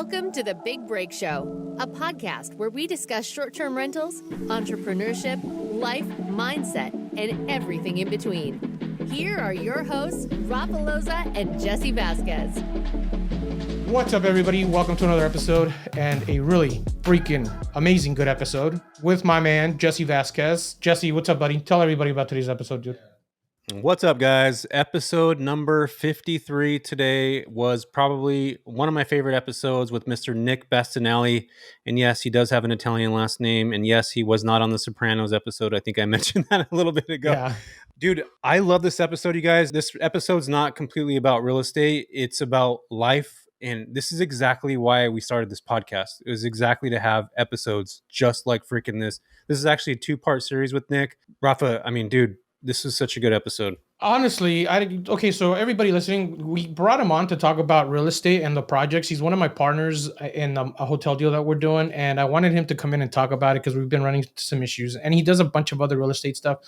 Welcome to The Big Break Show, a podcast where we discuss short-term rentals, entrepreneurship, life, mindset, and everything in between. Here are your hosts, Rafa, Loza, and Jesse Vasquez. What's up, everybody? Welcome to another episode, and a really freaking amazing good episode with my man, Jesse Vasquez. Jesse, what's up, buddy? Tell everybody about today's episode, dude. What's up, guys? Episode number 53 today was probably one of my favorite episodes with Mr. Nick Bastianelli. And yes, he does have an Italian last name. And yes, he was not on the Sopranos episode. I think I mentioned that a little bit ago. Yeah. Dude, I love this episode, you guys. This episode's not completely about real estate. It's about life. And this is exactly why we started this podcast. It was exactly to have episodes just like freaking this. This is actually a 2-part series with Nick. Rafa, I mean, dude, this is such a good episode. Honestly, so everybody listening, we brought him on to talk about real estate and the projects. He's one of my partners in a hotel deal that we're doing, and I wanted him to come in and talk about it because we've been running into some issues. And he does a bunch of other real estate stuff.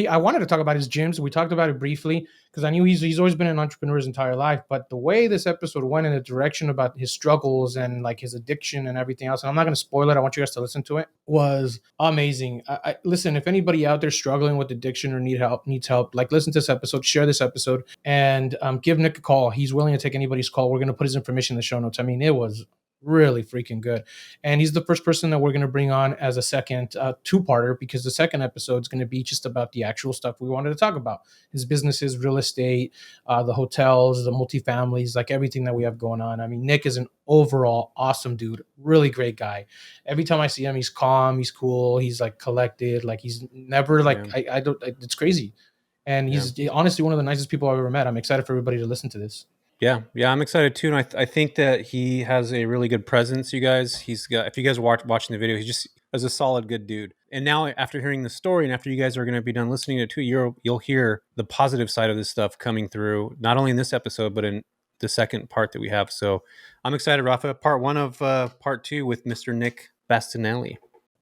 I wanted to talk about his gyms. We talked about it briefly because I knew he's always been an entrepreneur his entire life. But the way this episode went in a direction about his struggles and like his addiction and everything else, and I'm not going to spoil it, I want you guys to listen to it, was amazing. Listen, if anybody out there struggling with addiction or needs help, like listen to this episode, share this episode, and give Nick a call. He's willing to take anybody's call. We're going to put his information in the show notes. I mean, it was really freaking good. And he's the first person that we're going to bring on as a second two-parter, because the second episode is going to be just about the actual stuff we wanted to talk about. His businesses, real estate, the hotels, the multifamilies, like everything that we have going on. I mean, Nick is an overall awesome dude, really great guy. Every time I see him, he's calm, he's cool, he's like collected, like he's never like, it's crazy. And he's honestly one of the nicest people I've ever met. I'm excited for everybody to listen to this. Yeah, I'm excited too, and I think that he has a really good presence. You guys, he's got. If you guys are watching the video, he just is a solid, good dude. And now, after hearing the story, and after you guys are going to be done listening to it too, you'll hear the positive side of this stuff coming through, not only in this episode but in the second part that we have. So I'm excited, Rafa. Part 1 of part 2 with Mr. Nick Bastianelli.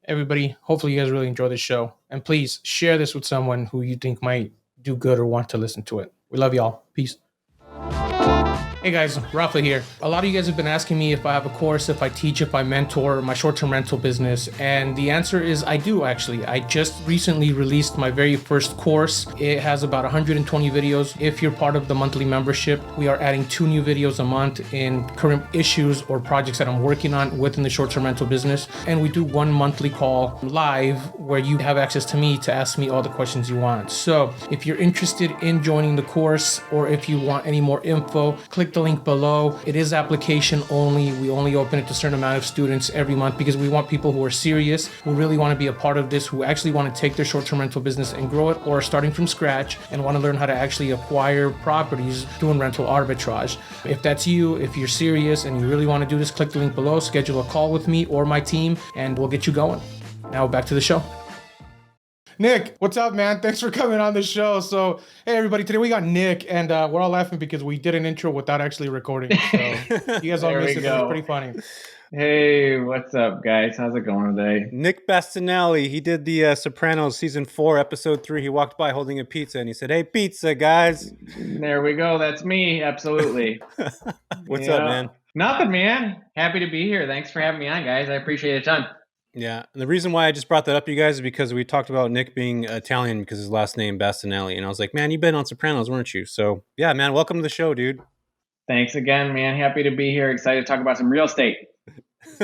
Everybody, hopefully you guys really enjoy this show, and please share this with someone who you think might do good or want to listen to it. We love y'all. Peace. Hey guys, Rafa here. A lot of you guys have been asking me if I have a course, if I teach, if I mentor my short-term rental business, and the answer is I do actually. I just recently released my very first course. It has about 120 videos. If you're part of the monthly membership, we are adding 2 new videos a month in current issues or projects that I'm working on within the short-term rental business. And we do 1 monthly call live where you have access to me to ask me all the questions you want. So if you're interested in joining the course, or if you want any more info, click the link below. It is application only. We only open it to a certain amount of students every month because we want people who are serious, who really want to be a part of this, who actually want to take their short-term rental business and grow it, or are starting from scratch and want to learn how to actually acquire properties doing rental arbitrage. If that's you, if you're serious and you really want to do this, click the link below, schedule a call with me or my team, and we'll get you going. Now back to the show. Nick, what's up, man? Thanks for coming on the show. So, hey, everybody, today we got Nick, and we're all laughing because we did an intro without actually recording. So, you guys all missed it. It was pretty funny. Hey, what's up, guys? How's it going today? Nick Bastianelli, he did the Sopranos season 4, episode 3. He walked by holding a pizza, and he said, "Hey, pizza, guys." There we go. That's me. Absolutely. What's up, man? Nothing, man. Happy to be here. Thanks for having me on, guys. I appreciate it a ton. Yeah, and the reason why I just brought that up, you guys, is because we talked about Nick being Italian because his last name Bastianelli, and I was like, man, you've been on Sopranos, weren't you? So, yeah, man, welcome to the show, dude. Thanks again, man. Happy to be here. Excited to talk about some real estate.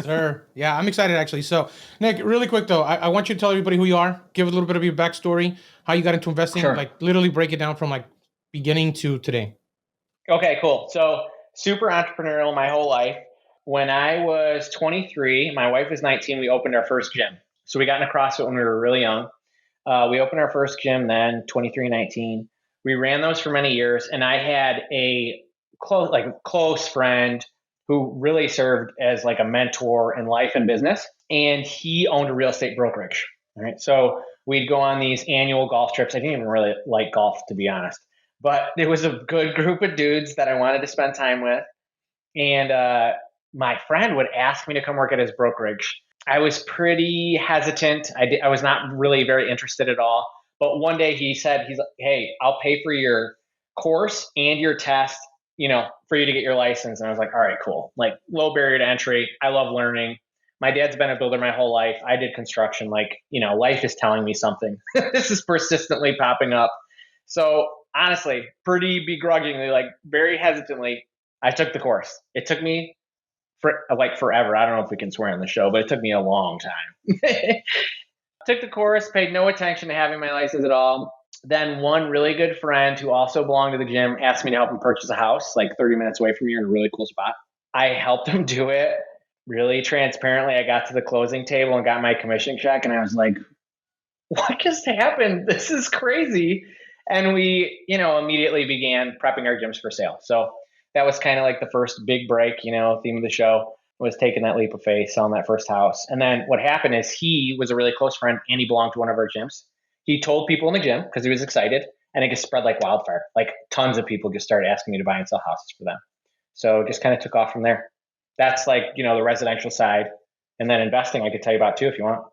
Sure. Yeah, I'm excited, actually. So, Nick, really quick, though, I want you to tell everybody who you are, give a little bit of your backstory, how you got into investing, Sure. like literally break it down from like beginning to today. Okay, cool. So, super entrepreneurial my whole life. When I was 23, my wife was 19, we opened our first gym. So we got into CrossFit when we were really young. We opened our first gym then, 23, 19. We ran those for many years, and I had a close friend who really served as like a mentor in life and business, and he owned a real estate brokerage. All right, so we'd go on these annual golf trips. I didn't even really like golf, to be honest, but it was a good group of dudes that I wanted to spend time with, and my friend would ask me to come work at his brokerage. I was pretty hesitant. I was not really very interested at all. But one day he said, he's like, "Hey, I'll pay for your course and your test for you to get your license. And I was like, all right, cool. Like low barrier to entry. I love learning. My dad's been a builder my whole life. I did construction. Like, life is telling me something. This is persistently popping up. So honestly, pretty begrudgingly, like very hesitantly, I took the course. It took me forever. I don't know if we can swear on the show, but it took me a long time. Took the course, paid no attention to having my license at all. Then one really good friend who also belonged to the gym asked me to help him purchase a house like 30 minutes away from here in a really cool spot. I helped him do it really transparently. I got to the closing table and got my commission check, and I was like, what just happened? This is crazy. And we, immediately began prepping our gyms for sale. So that was kind of like the first big break, theme of the show was taking that leap of faith, selling that first house. And then what happened is he was a really close friend and he belonged to one of our gyms. He told people in the gym because he was excited, and it just spread like wildfire. Like tons of people just started asking me to buy and sell houses for them. So it just kind of took off from there. That's like, the residential side. And then investing, I could tell you about too, if you want.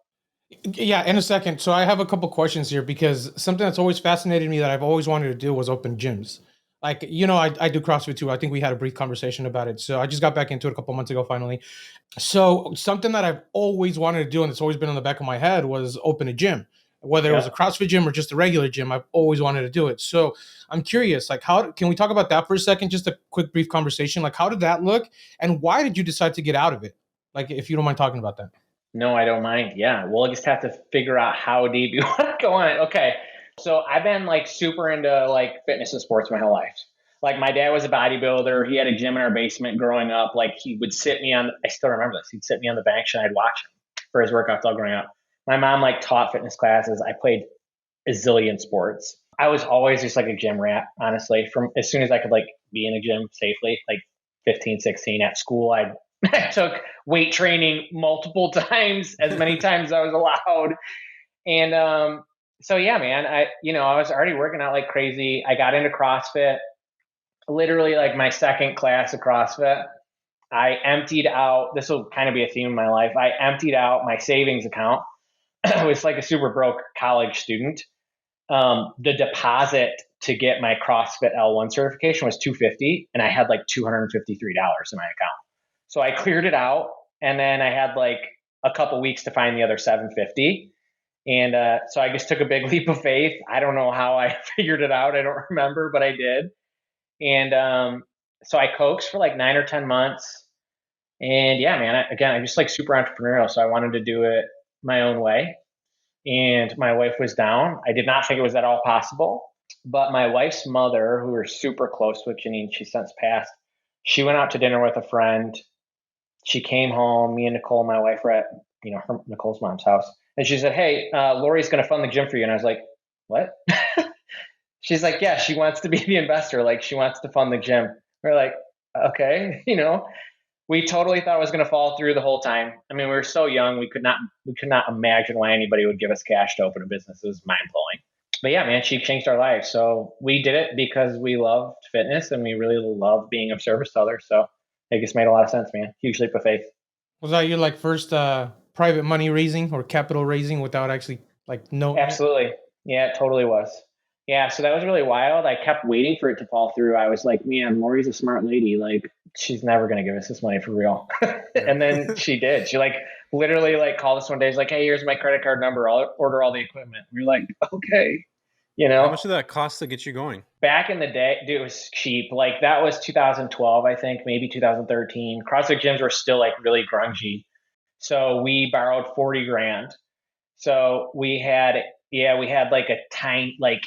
Yeah, in a second. So I have a couple questions here, because something that's always fascinated me that I've always wanted to do was open gyms. Like, I do CrossFit too. I think we had a brief conversation about it. So I just got back into it a couple months ago, finally. So something that I've always wanted to do, and it's always been on the back of my head, was open a gym. Whether it was a CrossFit gym or just a regular gym, I've always wanted to do it. So I'm curious, like, how can we talk about that for a second? Just a quick, brief conversation. Like, how did that look, and why did you decide to get out of it? Like, if you don't mind talking about that. No, I don't mind. Yeah, we'll just have to figure out how deep you want to go on it. Okay, so I've been like super into like fitness and sports my whole life. Like my dad was a bodybuilder. He had a gym in our basement growing up. Like he would sit me on, I still remember this. He'd sit me on the bench and I'd watch him for his workouts all growing up. My mom like taught fitness classes. I played a zillion sports. I was always just like a gym rat, honestly. From as soon as I could like be in a gym safely, like 15, 16 at school, I took weight training multiple times, as many times as I was allowed. And so yeah, man, I was already working out like crazy. I got into CrossFit. Literally like my second class of CrossFit, I emptied out, this will kind of be a theme in my life. I emptied out my savings account. I was like a super broke college student. The deposit to get my CrossFit L1 certification was $250, and I had like $253 in my account. So I cleared it out, and then I had like a couple weeks to find the other $750. And so I just took a big leap of faith. I don't know how I figured it out. I don't remember, but I did. And so I coaxed for like 9 or 10 months. And yeah, man, I'm just like super entrepreneurial. So I wanted to do it my own way. And my wife was down. I did not think it was at all possible. But my wife's mother, who we're super close with, Janine, she's since passed, she went out to dinner with a friend. She came home. Me and Nicole, my wife, were at Nicole's mom's house. And she said, hey, Lori's going to fund the gym for you. And I was like, what? She's like, yeah, she wants to be the investor. Like she wants to fund the gym. We're like, okay, we totally thought it was going to fall through the whole time. I mean, we were so young. We could not imagine why anybody would give us cash to open a business. It was mind blowing. But yeah, man, she changed our lives. So we did it because we loved fitness and we really loved being of service to others. So it just made a lot of sense, man. Huge leap of faith. Was that your like first private money raising or capital raising without actually like knowing? Absolutely. Yeah, it totally was. Yeah, so that was really wild. I kept waiting for it to fall through. I was like, man, Lori's a smart lady. Like, she's never going to give us this money for real. And then she did. She like literally like called us one day. She's like, hey, here's my credit card number. I'll order all the equipment. We were like, okay. How much did that cost to get you going? Back in the day, dude, it was cheap. Like that was 2012, I think, maybe 2013. CrossFit gyms were still like really grungy. So we borrowed 40 grand. So we had like a tiny, like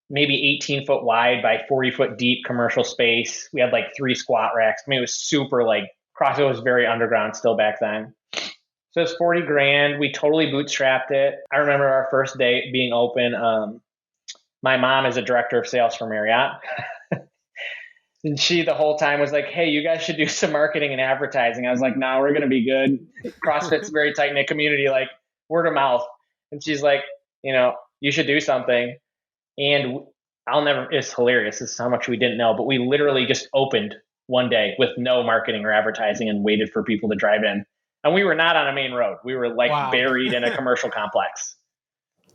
maybe 18 foot wide by 40 foot deep commercial space. We had like 3 squat racks. I mean, it was super like CrossFit was very underground still back then. So it's 40 grand. We totally bootstrapped it. I remember our first day being open. My mom is a director of sales for Marriott. And she the whole time was like, hey, you guys should do some marketing and advertising. I was like, no, we're going to be good. CrossFit's a very tight knit community, like word of mouth. And she's like, you should do something. And it's hilarious. This is how much we didn't know, but we literally just opened one day with no marketing or advertising and waited for people to drive in. And we were not on a main road. We were like buried in a commercial complex.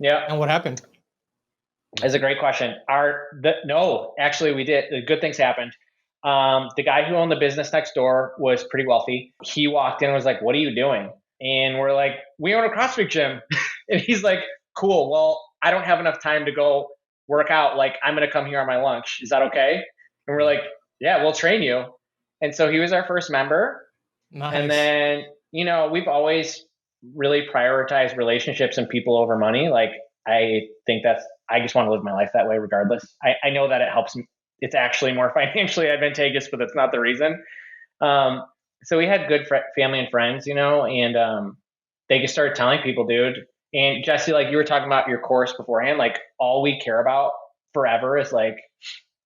Yeah. And what happened? That's a great question. No, actually we did. Good things happened. The guy who owned the business next door was pretty wealthy. He walked in and was like, "What are you doing?" And we're like, "We own a CrossFit gym." And he's like, "Cool. Well, I don't have enough time to go work out. Like, I'm going to come here on my lunch. Is that okay?" And we're like, "Yeah, we'll train you." And so he was our first member. Nice. And then, we've always really prioritized relationships and people over money. Like, I think I just want to live my life that way regardless. I know that it helps me. It's actually more financially advantageous, but that's not the reason. So we had good family and friends, and they just started telling people, dude. And Jesse, like you were talking about your course beforehand, like all we care about forever is like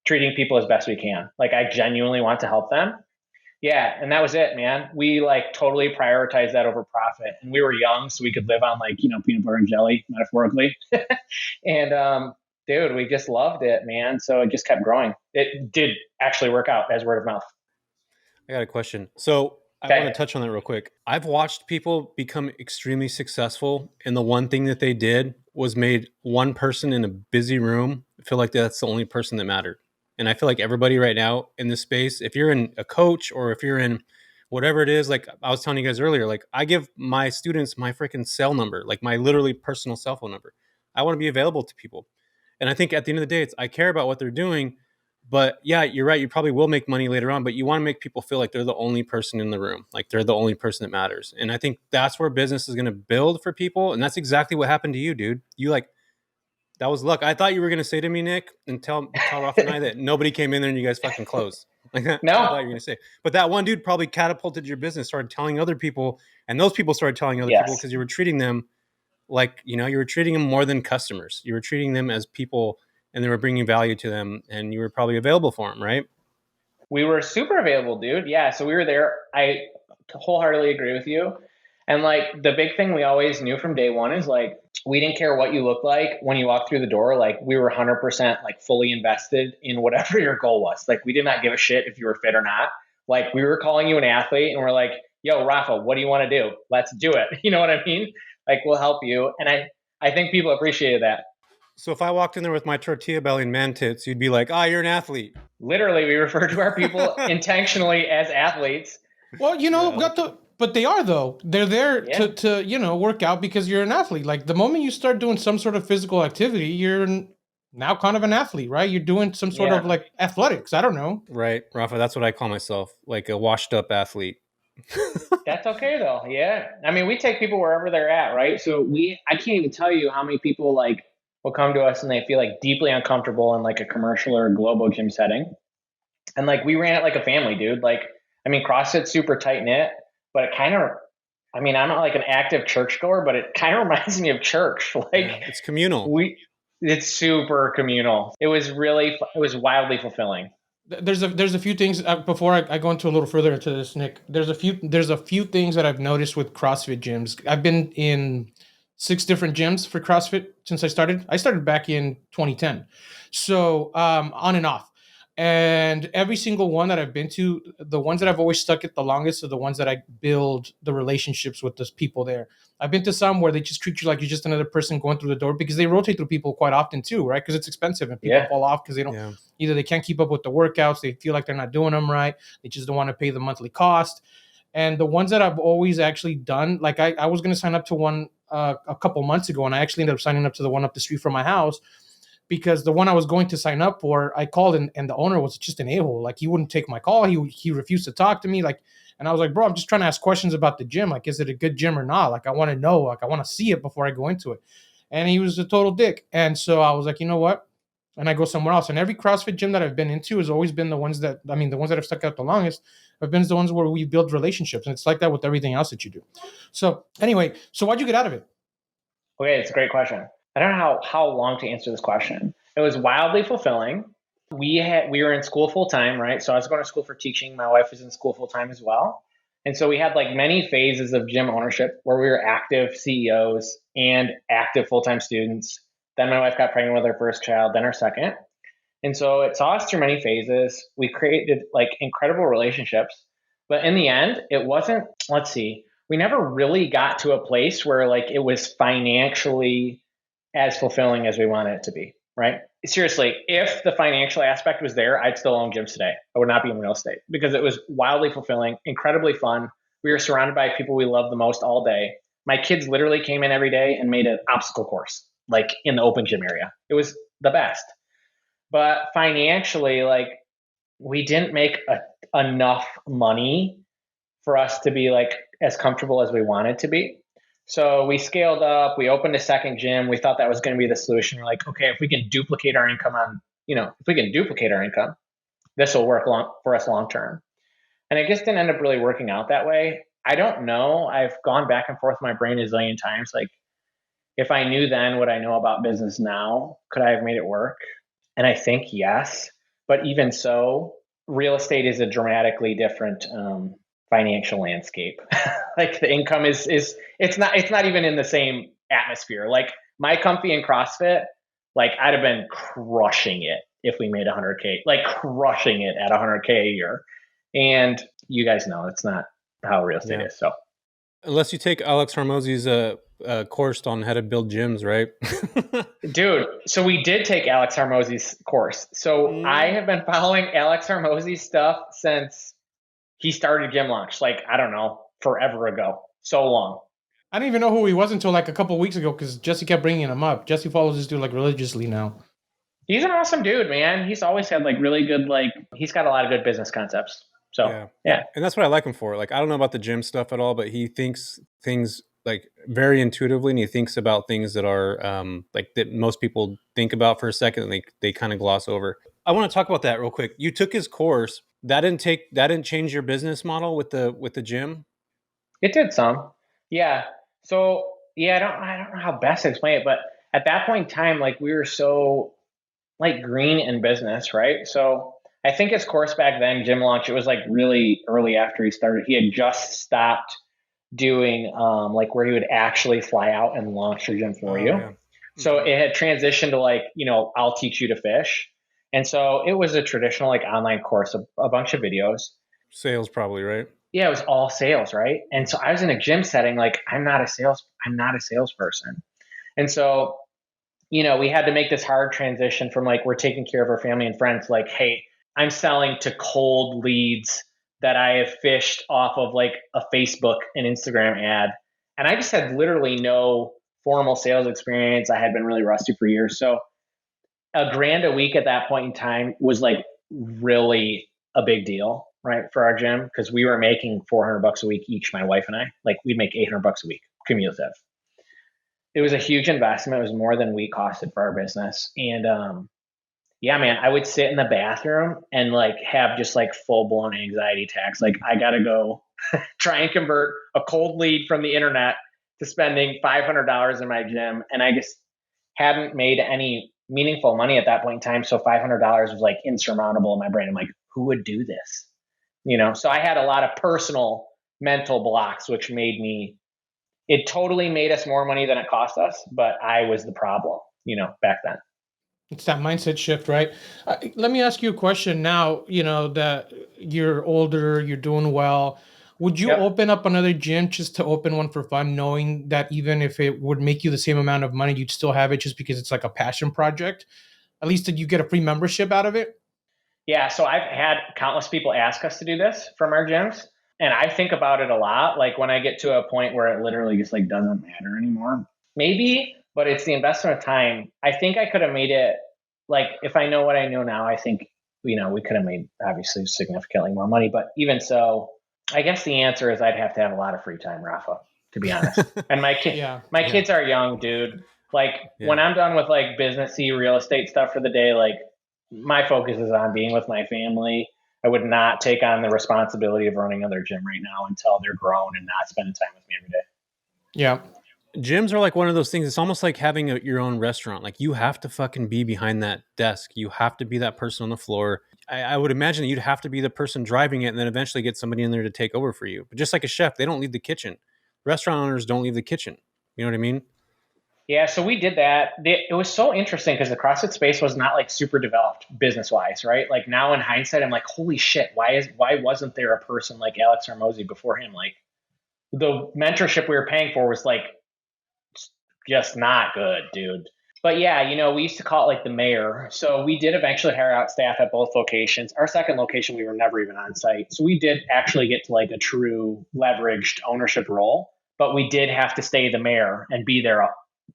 treating people as best we can. Like I genuinely want to help them. Yeah. And that was it, man. We like totally prioritized that over profit. And we were young, so we could live on like, peanut butter and jelly, metaphorically. And dude, we just loved it, man. So it just kept growing. It did actually work out as word of mouth. I got a question. So Okay. I want to touch on that real quick. I've watched people become extremely successful, and the one thing that they did was made one person in a busy room feel like that's the only person that mattered. And I feel like everybody right now in this space, if you're in a coach or if you're in whatever it is, like I was telling you guys earlier, like I give my students my freaking cell number, like my literally personal cell phone number. I want to be available to people. And I think at the end of the day, I care about what they're doing. But yeah, you're right. You probably will make money later on, but you want to make people feel like they're the only person in the room, like they're the only person that matters. And I think that's where business is going to build for people. And that's exactly what happened to you, dude. You like, that was luck. I thought you were going to say to me, Nick, and tell Rafa and I that nobody came in there and you guys fucking closed. Like that. No. I thought you were going to say. But that one dude probably catapulted your business, started telling other people, and those people started telling other people because you were treating them like, you were treating them more than customers. You were treating them as people, and they were bringing value to them, and you were probably available for them, right? We were super available, dude. Yeah. So we were there. I wholeheartedly agree with you. And like the big thing we always knew from day one is like, we didn't care what you looked like when you walked through the door. Like we were 100% like fully invested in whatever your goal was. Like we did not give a shit if you were fit or not. Like we were calling you an athlete and we're like, "Yo, Rafa, what do you want to do? Let's do it." You know what I mean? Like we'll help you. And I think people appreciated that. So if I walked in there with my tortilla belly and man tits, you'd be like, "You're an athlete." Literally, we refer to our people intentionally as athletes. Well, but they are though. They're there to work out because you're an athlete. Like the moment you start doing some sort of physical activity, you're now kind of an athlete, right? You're doing some sort of like athletics. I don't know. Right, Rafa, that's what I call myself, like a washed up athlete. That's okay though. Yeah. I mean, we take people wherever they're at, right? So I can't even tell you how many people like will come to us and they feel like deeply uncomfortable in like a commercial or a global gym setting. And like we ran it like a family, dude. Like, I mean, CrossFit's super tight knit, but it kind of, I mean, I'm not like an active churchgoer, but it kind of reminds me of church. Like it's communal. It's super communal. It was wildly fulfilling. There's a few things before I go into a little further into this, Nick. There's a few things that I've noticed with CrossFit gyms. I've been in 6 different gyms for CrossFit since I started. I started back in 2010, so on and off. And every single one that I've been to, the ones that I've always stuck at the longest are the ones that I build the relationships with those people there. I've been to some where they just treat you like you're just another person going through the door because they rotate through people quite often too, right? Because it's expensive and people fall off because they don't, either they can't keep up with the workouts, they feel like they're not doing them right, they just don't want to pay the monthly cost. And the ones that I've always actually done, like I was going to sign up to one a couple months ago, and I actually ended up signing up to the one up the street from my house. Because the one I was going to sign up for, I called and the owner was just an a-hole. Like he wouldn't take my call. He refused to talk to me. Like, and I was like, bro, I'm just trying to ask questions about the gym. Like, is it a good gym or not? Like, I want to know. Like, I want to see it before I go into it. And he was a total dick. And so I was like, you know what? And I go somewhere else. And every CrossFit gym that I've been into has always been the ones that have stuck out the longest have been the ones where we build relationships. And it's like that with everything else that you do. So anyway, what'd you get out of it? Okay, it's a great question. I don't know how long to answer this question. It was wildly fulfilling. We were in school full time, right? So I was going to school for teaching. My wife was in school full time as well. And so we had like many phases of gym ownership where we were active CEOs and active full-time students. Then my wife got pregnant with her first child, then our second. And so it saw us through many phases. We created like incredible relationships. But in the end, it wasn't, we never really got to a place where like it was financially as fulfilling as we wanted it to be. right? Seriously, if the financial aspect was there, I'd still own gyms today. I would not be in real estate because it was wildly fulfilling, incredibly fun. We were surrounded by people we love the most all day. My kids literally came in every day and made an obstacle course, like in the open gym area. It was the best. But financially, like we didn't make enough money for us to be like as comfortable as we wanted to be. So we scaled up, we opened a second gym. We thought that was going to be the solution. We're like, okay, if we can duplicate our income if we can duplicate our income, this will work for us long term. And it just didn't end up really working out that way. I don't know. I've gone back and forth in my brain a zillion times. Like, if I knew then what I know about business now, could I have made it work? And I think yes. But even so, real estate is a dramatically different financial landscape. Like the income is it's not even in the same atmosphere. Like my comfy in CrossFit, like I'd have been crushing it if we made 100K, like crushing it at 100K a year. And you guys know it's not how real estate is. So unless you take Alex Hormozy's course on how to build gyms, right? Dude, so we did take Alex Hormozy's course. So I have been following Alex Hormozy's stuff since he started Gym Launch, like, I don't know, forever ago. So long. I didn't even know who he was until like a couple of weeks ago because Jesse kept bringing him up. Jesse follows this dude like religiously now. He's an awesome dude, man. He's always had like really good, like, he's got a lot of good business concepts. So, yeah. And that's what I like him for. Like, I don't know about the gym stuff at all, but he thinks things like very intuitively, and he thinks about things that are like that most people think about for a second and they kind of gloss over. I want to talk about that real quick. You took his course. That didn't change your business model with the gym? It did some. Yeah. So, yeah, I don't know how best to explain it, but at that point in time, like we were so like green in business, right? So I think his course back then, Gym Launch, it was like really early after he started. He had just stopped doing like where he would actually fly out and launch your gym for you. Yeah. So it had transitioned to like, I'll teach you to fish. And so it was a traditional like online course, a bunch of videos. Sales probably, right? Yeah, it was all sales, right? And so I was in a gym setting, like I'm not a salesperson. And so, we had to make this hard transition from like we're taking care of our family and friends, like, hey, I'm selling to cold leads that I have fished off of like a Facebook and Instagram ad. And I just had literally no formal sales experience. I had been really rusty for years. So $1,000 a week at that point in time was like really a big deal, right? For our gym. Cause we were making $400 a week each, my wife and I, like we'd make $800 a week cumulative. It was a huge investment. It was more than we costed for our business. And, yeah, man, I would sit in the bathroom and like have just like full blown anxiety attacks. Like I got to go try and convert a cold lead from the internet to spending $500 in my gym. And I just hadn't made any meaningful money at that point in time. So $500 was like insurmountable in my brain. I'm like, who would do this? So I had a lot of personal mental blocks, which it totally made us more money than it cost us. But I was the problem, back then. It's that mindset shift, right? Let me ask you a question now, that you're older, you're doing well. Would you open up another gym just to open one for fun, knowing that even if it would make you the same amount of money, you'd still have it just because it's like a passion project? At least did you get a free membership out of it? Yeah, so I've had countless people ask us to do this from our gyms. And I think about it a lot. Like when I get to a point where it literally just like doesn't matter anymore, maybe, but it's the investment of time. I think I could have made it like, if I know what I know now, I think, we could have made obviously significantly more money, but even so, I guess the answer is I'd have to have a lot of free time, Rafa, to be honest. And my kids are young, dude. Like when I'm done with like businessy real estate stuff for the day, like my focus is on being with my family. I would not take on the responsibility of running another gym right now until they're grown and not spending time with me every day. Yeah. Gyms are like one of those things. It's almost like having your own restaurant. Like you have to fucking be behind that desk. You have to be that person on the floor. I would imagine that you'd have to be the person driving it and then eventually get somebody in there to take over for you. But just like a chef, they don't leave the kitchen. Restaurant owners don't leave the kitchen. You know what I mean? Yeah, so we did that. It was so interesting because the CrossFit space was not like super developed business-wise, right? Like now in hindsight, I'm like, holy shit, why wasn't there a person like Alex Hormozy before him? Like the mentorship we were paying for was like just not good, dude. But yeah, we used to call it like the mayor. So we did eventually hire out staff at both locations. Our second location, we were never even on site. So we did actually get to like a true leveraged ownership role, but we did have to stay the mayor and be there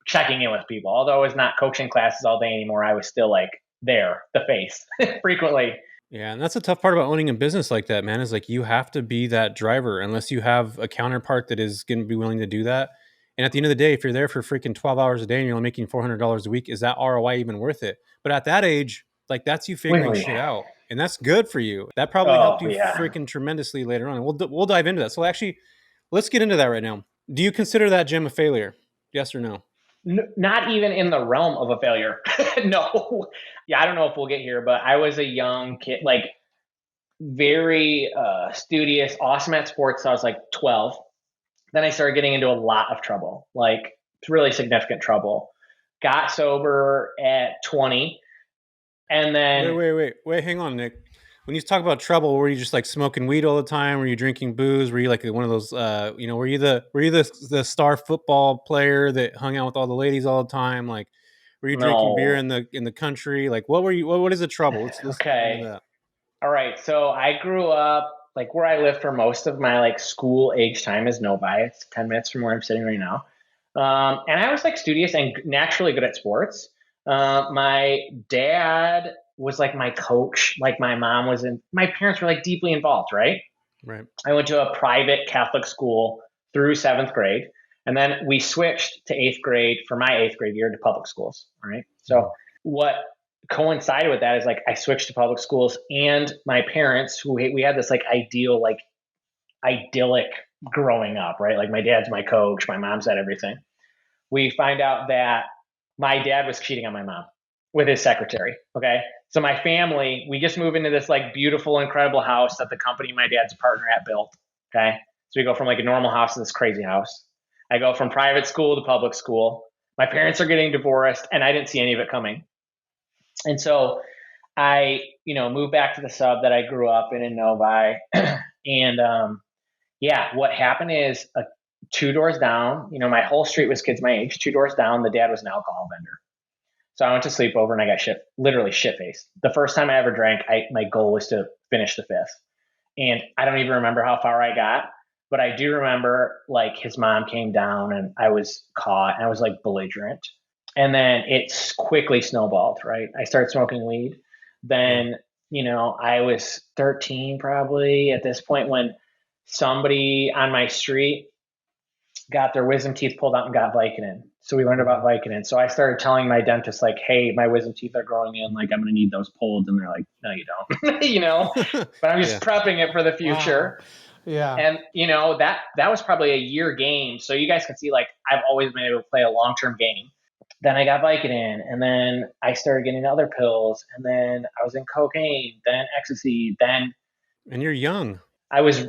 checking in with people. Although I was not coaching classes all day anymore, I was still like there, the face frequently. Yeah, and that's the tough part about owning a business like that, man, is like you have to be that driver unless you have a counterpart that is going to be willing to do that. And at the end of the day, if you're there for freaking 12 hours a day and you're only making $400 a week, is that ROI even worth it? But at that age, like that's you figuring Really? shit out. And that's good for you. That probably Oh, helped you yeah. freaking tremendously later on. And we'll dive into that. So actually, let's get into that right now. Do you consider that gym a failure? Yes or no? Not even in the realm of a failure. No. Yeah, I don't know if we'll get here, but I was a young kid, like very studious, awesome at sports. So I was like 12. Then I started getting into a lot of trouble, like really significant trouble. Got sober at 20. And then Wait, hang on, Nick. When you talk about trouble, were you just like smoking weed all the time? Were you drinking booze? Were you like one of those, were you the star football player that hung out with all the ladies all the time? Like, were you drinking beer no. in the country? Like, what were you? What is the trouble? Let's get into Okay. that. All right. So I grew up like where I lived for most of my like school age time is Novi. It's 10 minutes from where I'm sitting right now. And I was like studious and naturally good at sports. My dad was like my coach. Like my parents were like deeply involved, right? Right. I went to a private Catholic school through seventh grade. And then we switched to eighth grade for my eighth grade year to public schools. All right. So what coincided with that is like I switched to public schools and my parents who we had this like ideal, like idyllic growing up, right? Like my dad's my coach, my mom's at everything. We find out that my dad was cheating on my mom with his secretary. Okay. So my family, we just moved into this like beautiful, incredible house that the company my dad's a partner at built. Okay. So we go from like a normal house to this crazy house. I go from private school to public school. My parents are getting divorced and I didn't see any of it coming. And so I, moved back to the sub that I grew up in Novi. And yeah, what happened is two doors down, my whole street was kids my age. Two doors down, the dad was an alcohol vendor. So I went to sleep over and I got literally shit faced. The first time I ever drank, my goal was to finish the fifth. And I don't even remember how far I got, but I do remember like his mom came down and I was caught and I was like belligerent. And then it quickly snowballed, right? I started smoking weed. Then, I was 13 probably at this point when somebody on my street got their wisdom teeth pulled out and got Vicodin. So we learned about Vicodin. So I started telling my dentist, like, hey, my wisdom teeth are growing in. Like, I'm going to need those pulled. And they're like, no, you don't, but I'm just prepping it for the future. Wow. Yeah. And, that was probably a year game. So you guys can see, like, I've always been able to play a long-term game. Then I got Vicodin, and then I started getting other pills, and then I was in cocaine, then ecstasy, then. And you're young. I was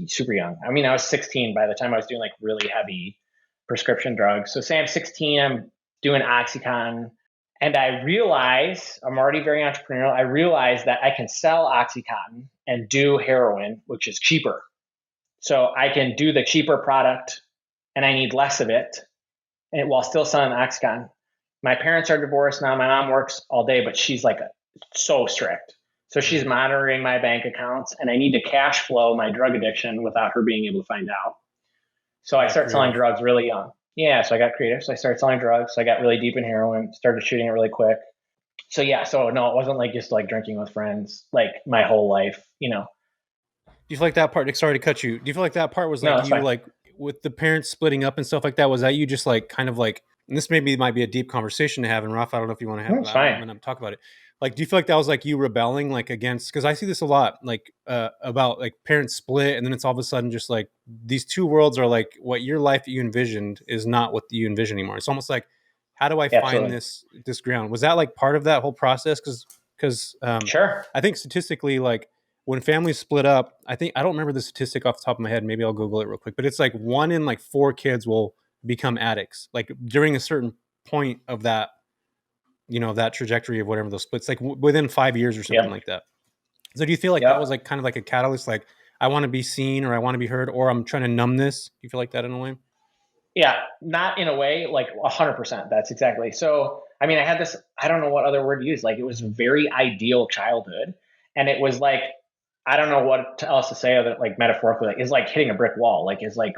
super young. I mean, I was 16 by the time I was doing like really heavy prescription drugs. So say I'm 16, I'm doing Oxycontin, and I realize I'm already very entrepreneurial. I realize that I can sell Oxycontin and do heroin, which is cheaper. So I can do the cheaper product, and I need less of it, and while still selling Oxycontin. My parents are divorced now. My mom works all day, but she's like so strict. So she's monitoring my bank accounts, and I need to cash flow my drug addiction without her being able to find out. So I started selling drugs really young. Yeah, so I got creative. So I started selling drugs. So I got really deep in heroin, started shooting it really quick. So yeah, so no, it wasn't like just like drinking with friends, like my whole life, Do you feel like that part, Nick, sorry to cut you. Do you feel like that part was like you fine. Like with the parents splitting up and stuff like that? Was that you just like kind of like, and this maybe might be a deep conversation to have, and Rafa, I don't know if you want to have talk about it. Like, do you feel like that was like you rebelling like against, because I see this a lot, like about like parents split and then it's all of a sudden just like these two worlds are like what your life that you envisioned is not what you envision anymore. It's almost like, how do I find this ground? Was that like part of that whole process? Because sure. I think statistically, like when families split up, I don't remember the statistic off the top of my head. Maybe I'll Google it real quick, but it's like 1 in like 4 kids will become addicts, like during a certain point of that, that trajectory of whatever those splits, like within 5 years or something like that. So do you feel like that was like kind of like a catalyst? Like I want to be seen or I want to be heard, or I'm trying to numb this. Do you feel like that in a way? Yeah, not in a way, like 100%. That's exactly. So, I mean, I had this, I don't know what other word to use. Like, it was a very ideal childhood. And it was like, I don't know what else to say other like metaphorically, like, it's like hitting a brick wall. Like, it's like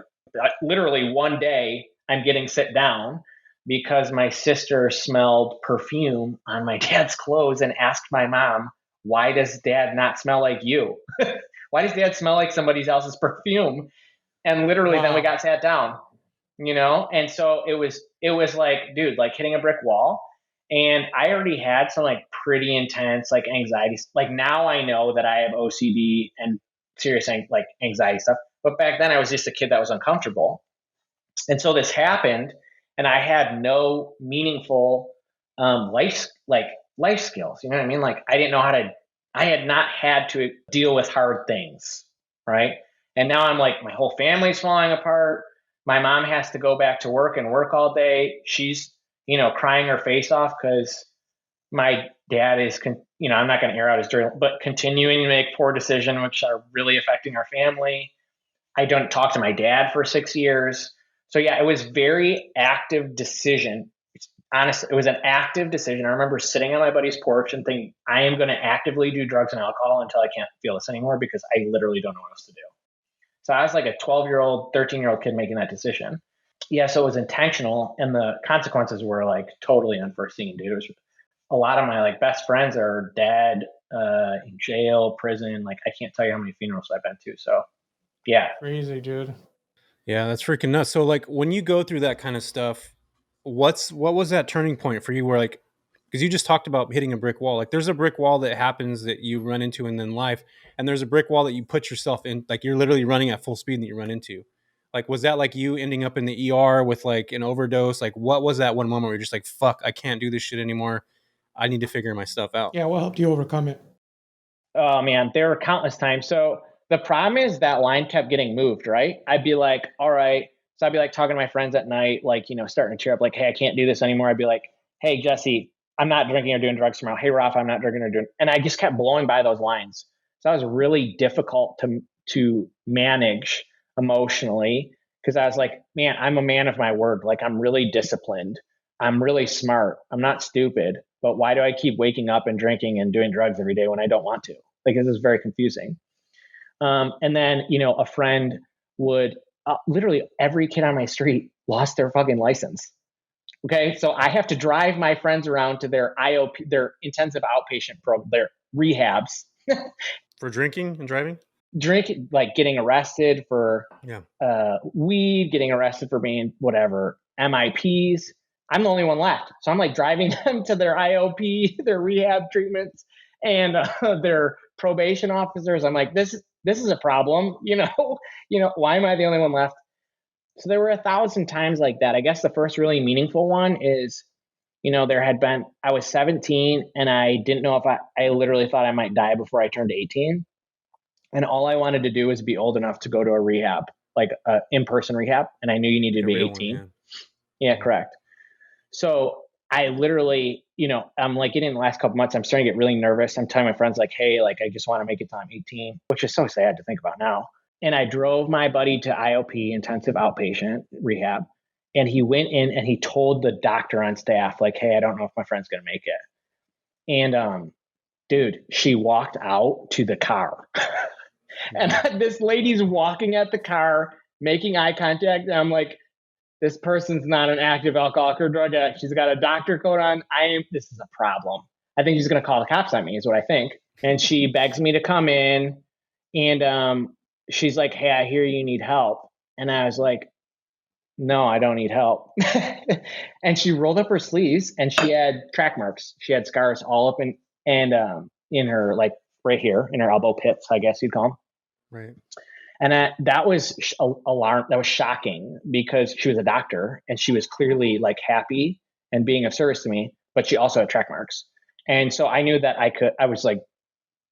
literally one day I'm getting sit down because my sister smelled perfume on my dad's clothes and asked my mom, why does dad not smell like you? Why does dad smell like somebody else's perfume? And literally then we got sat down, and so it was like, dude, like hitting a brick wall. And I already had some like pretty intense like anxiety. Like, now I know that I have OCD and serious like anxiety stuff, but back then I was just a kid that was uncomfortable. And so this happened, and I had no meaningful life skills, you know what I mean? Like, I had not had to deal with hard things, right? And now I'm like, my whole family's falling apart. My mom has to go back to work and work all day. She's, crying her face off because my dad is, I'm not going to air out his dirty, but continuing to make poor decisions, which are really affecting our family. I don't talk to my dad for 6 years. So yeah, it was very active decision. Honestly, it was an active decision. I remember sitting on my buddy's porch and thinking, I am going to actively do drugs and alcohol until I can't feel this anymore, because I literally don't know what else to do. So I was like a 12-year-old, 13-year-old kid making that decision. Yeah, so it was intentional, and the consequences were like totally unforeseen, dude. It was a lot of my like best friends are dead, in jail, prison. Like, I can't tell you how many funerals I've been to. So yeah. Crazy, dude. Yeah, that's freaking nuts. So like when you go through that kind of stuff, what was that turning point for you where like, because you just talked about hitting a brick wall. Like there's a brick wall that happens that you run into in then life, and there's a brick wall that you put yourself in, like you're literally running at full speed that you run into. Like, was that like you ending up in the ER with like an overdose? Like, what was that one moment where you're just like, fuck, I can't do this shit anymore. I need to figure my stuff out. Yeah, what helped you overcome it? Oh man, there were countless times. So the problem is that line kept getting moved, right? I'd be like, all right. So I'd be like talking to my friends at night, like, starting to cheer up, like, hey, I can't do this anymore. I'd be like, hey, Jesse, I'm not drinking or doing drugs tomorrow. Hey, Rafa, I'm not drinking or doing, and I just kept blowing by those lines. So that was really difficult to manage emotionally, because I was like, man, I'm a man of my word. Like, I'm really disciplined. I'm really smart. I'm not stupid. But why do I keep waking up and drinking and doing drugs every day when I don't want to? Like, this is very confusing. And then, a friend would literally every kid on my street lost their fucking license. Okay. So I have to drive my friends around to their IOP, their intensive outpatient program, their rehabs. For drinking and driving? Like getting arrested for Yeah. weed, getting arrested for being whatever, MIPs. I'm the only one left. So I'm like driving them to their IOP, their rehab treatments, and their probation officers. I'm like, this is a problem, why am I the only one left? So there were 1,000 times like that. I guess the first really meaningful one is, I was 17 and I didn't know if I literally thought I might die before I turned 18. And all I wanted to do was be old enough to go to a rehab, like an in-person rehab. And I knew you needed to be 18. One, yeah, correct. So I literally, I'm like getting the last couple months, I'm starting to get really nervous. I'm telling my friends like, hey, like I just want to make it till I'm 18, which is so sad to think about now. And I drove my buddy to IOP, intensive outpatient rehab. And he went in and he told the doctor on staff, like, hey, I don't know if my friend's going to make it. And dude, she walked out to the car. And this lady's walking at the car, making eye contact. And I'm like, this person's not an active alcoholic or drug addict. She's got a doctor coat on. This is a problem. I think she's going to call the cops on me is what I think. And she begs me to come in. And she's like, hey, I hear you need help. And I was like, no, I don't need help. And she rolled up her sleeves and she had track marks. She had scars all up in her, like right here in her elbow pits, I guess you'd call them. Right. And that was alarm. That was shocking because she was a doctor and she was clearly like happy and being of service to me, but she also had track marks. And so I knew that I was like,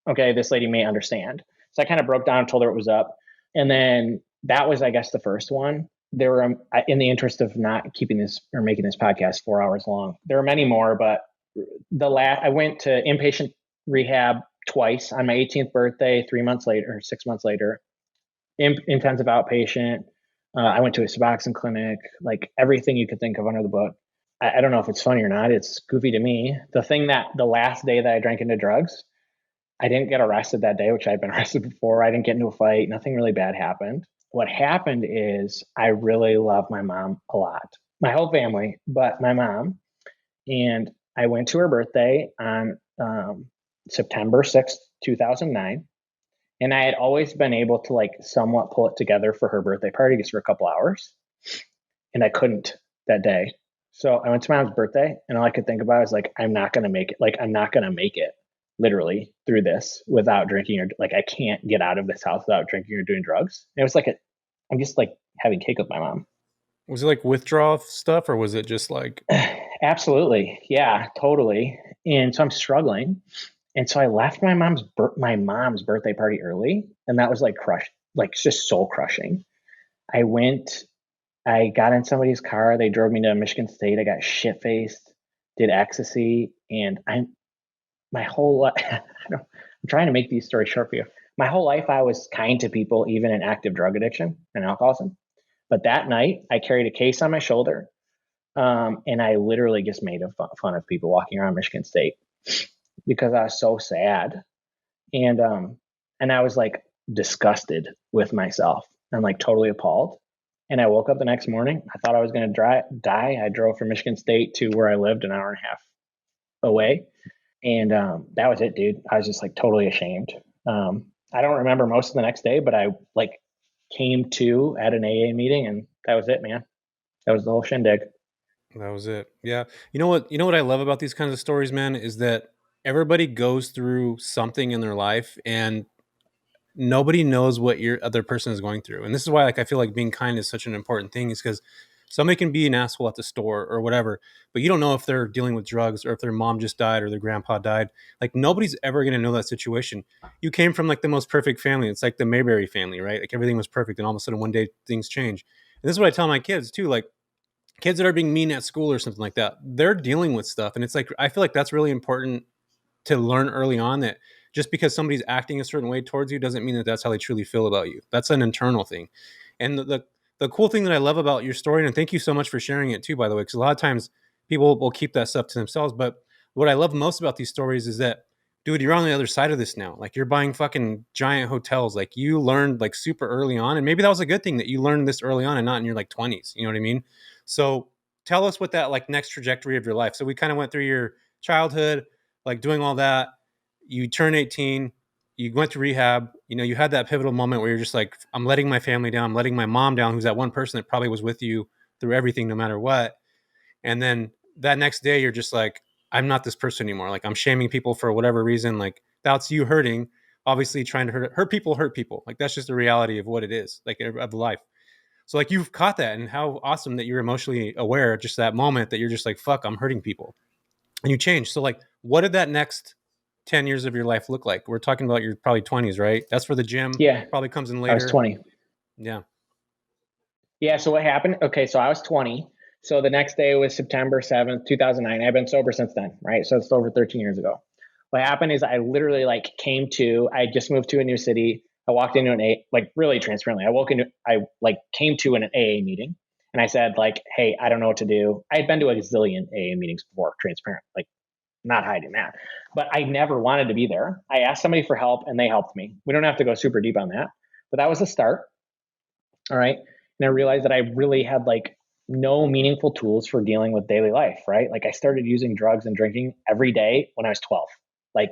okay, this lady may understand. So I kind of broke down and told her it was up. And then that was, I guess, the first one. There were, in the interest of not keeping this or making this podcast 4 hours long, there were many more, but I went to inpatient rehab twice on my 18th birthday, 3 months later, or 6 months later. Intensive outpatient, I went to a Suboxone clinic, like everything you could think of under the book. I don't know if it's funny or not. It's goofy to me. The last day that I drank into drugs, I didn't get arrested that day, which I'd been arrested before. I didn't get into a fight. Nothing really bad happened. What happened is I really love my mom a lot. My whole family, but my mom. And I went to her birthday on September 6th, 2009. And I had always been able to like somewhat pull it together for her birthday party just for a couple hours. And I couldn't that day. So I went to my mom's birthday and all I could think about was like, I'm not going to make it. Like, I'm not going to make it literally through this without drinking or like, I can't get out of this house without drinking or doing drugs. And it was like, I'm just like having cake with my mom. Was it like withdrawal stuff or was it just like? Absolutely. Yeah, totally. And so I'm struggling. And so I left my mom's birthday party early. And that was like crushed, like just soul crushing. I got in somebody's car. They drove me to Michigan State. I got shit faced, did ecstasy. And my whole life, I'm trying to make these stories short for you. My whole life, I was kind to people, even in active drug addiction and alcoholism. But that night, I carried a case on my shoulder. And I literally just made fun of people walking around Michigan State because I was so sad. And I was like disgusted with myself and like totally appalled. And I woke up the next morning. I thought I was going to die. I drove from Michigan State to where I lived an hour and a half away. And that was it, dude. I was just like totally ashamed. I don't remember most of the next day, but I like came to at an AA meeting and that was it, man. That was the whole shindig. That was it. Yeah. You know what I love about these kinds of stories, man, is that everybody goes through something in their life and nobody knows what your other person is going through. And this is why like I feel like being kind is such an important thing, is because somebody can be an asshole at the store or whatever, but you don't know if they're dealing with drugs or if their mom just died or their grandpa died. Like nobody's ever going to know that situation. You came from like the most perfect family. It's like the Mayberry family, right? Like everything was perfect and all of a sudden one day things change. And this is what I tell my kids too, like kids that are being mean at school or something like that, they're dealing with stuff. And it's like, I feel like that's really important to learn early on, that just because somebody's acting a certain way towards you doesn't mean that that's how they truly feel about you. That's an internal thing. And the cool thing that I love about your story, and thank you so much for sharing it too, by the way, because a lot of times people will keep that stuff to themselves. But what I love most about these stories is that, dude, you're on the other side of this now. Like you're buying fucking giant hotels. Like you learned like super early on. And maybe that was a good thing that you learned this early on and not in your like 20s. You know what I mean? So tell us what that like next trajectory of your life. So we kind of went through your childhood, like doing all that. You turned 18, you went to rehab, you know, you had that pivotal moment where you're just like, I'm letting my family down, I'm letting my mom down, who's that one person that probably was with you through everything, no matter what. And then that next day, you're just like, I'm not this person anymore. Like I'm shaming people for whatever reason. Like that's you hurting, obviously trying to hurt people, hurt people. Like that's just the reality of what it is, like of life. So like you've caught that, and how awesome that you're emotionally aware at just that moment that you're just like, fuck, I'm hurting people. And you change. So like, what did that next 10 years of your life look like? We're talking about your probably 20s, right? That's where the gym probably comes in later. I was 20. Yeah. Yeah. So what happened? Okay. So I was 20. So the next day was September 7th, 2009. I've been sober since then, right? So it's over 13 years ago. What happened is I literally like I just moved to a new city. I walked into like really transparently. I came to an AA meeting and I said like, hey, I don't know what to do. I had been to a gazillion AA meetings before, transparent, like not hiding that, but I never wanted to be there. I asked somebody for help and they helped me. We don't have to go super deep on that, but that was a start. All right. And I realized that I really had like no meaningful tools for dealing with daily life, right? Like I started using drugs and drinking every day when I was 12. Like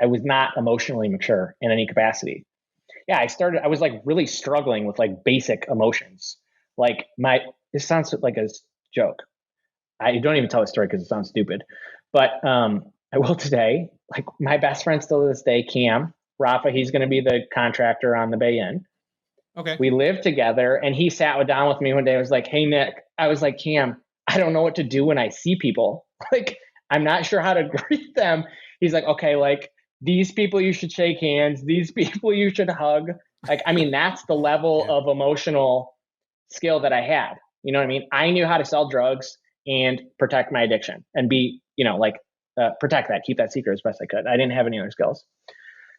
I was not emotionally mature in any capacity. Yeah, I was like really struggling with like basic emotions. Like this sounds like a joke. I don't even tell the story because it sounds stupid, but I will today. Like my best friend still to this day, Cam, Rafa, he's going to be the contractor on the Bay Inn. Okay. We lived together and he sat down with me one day. I was like, hey, Nick, I was like, Cam, I don't know what to do when I see people. Like, I'm not sure how to greet them. He's like, okay, like these people you should shake hands. These people you should hug. Like, I mean, that's the level of emotional skill that I had. You know what I mean? I knew how to sell drugs and protect my addiction and be, protect that, keep that secret as best I could. I didn't have any other skills.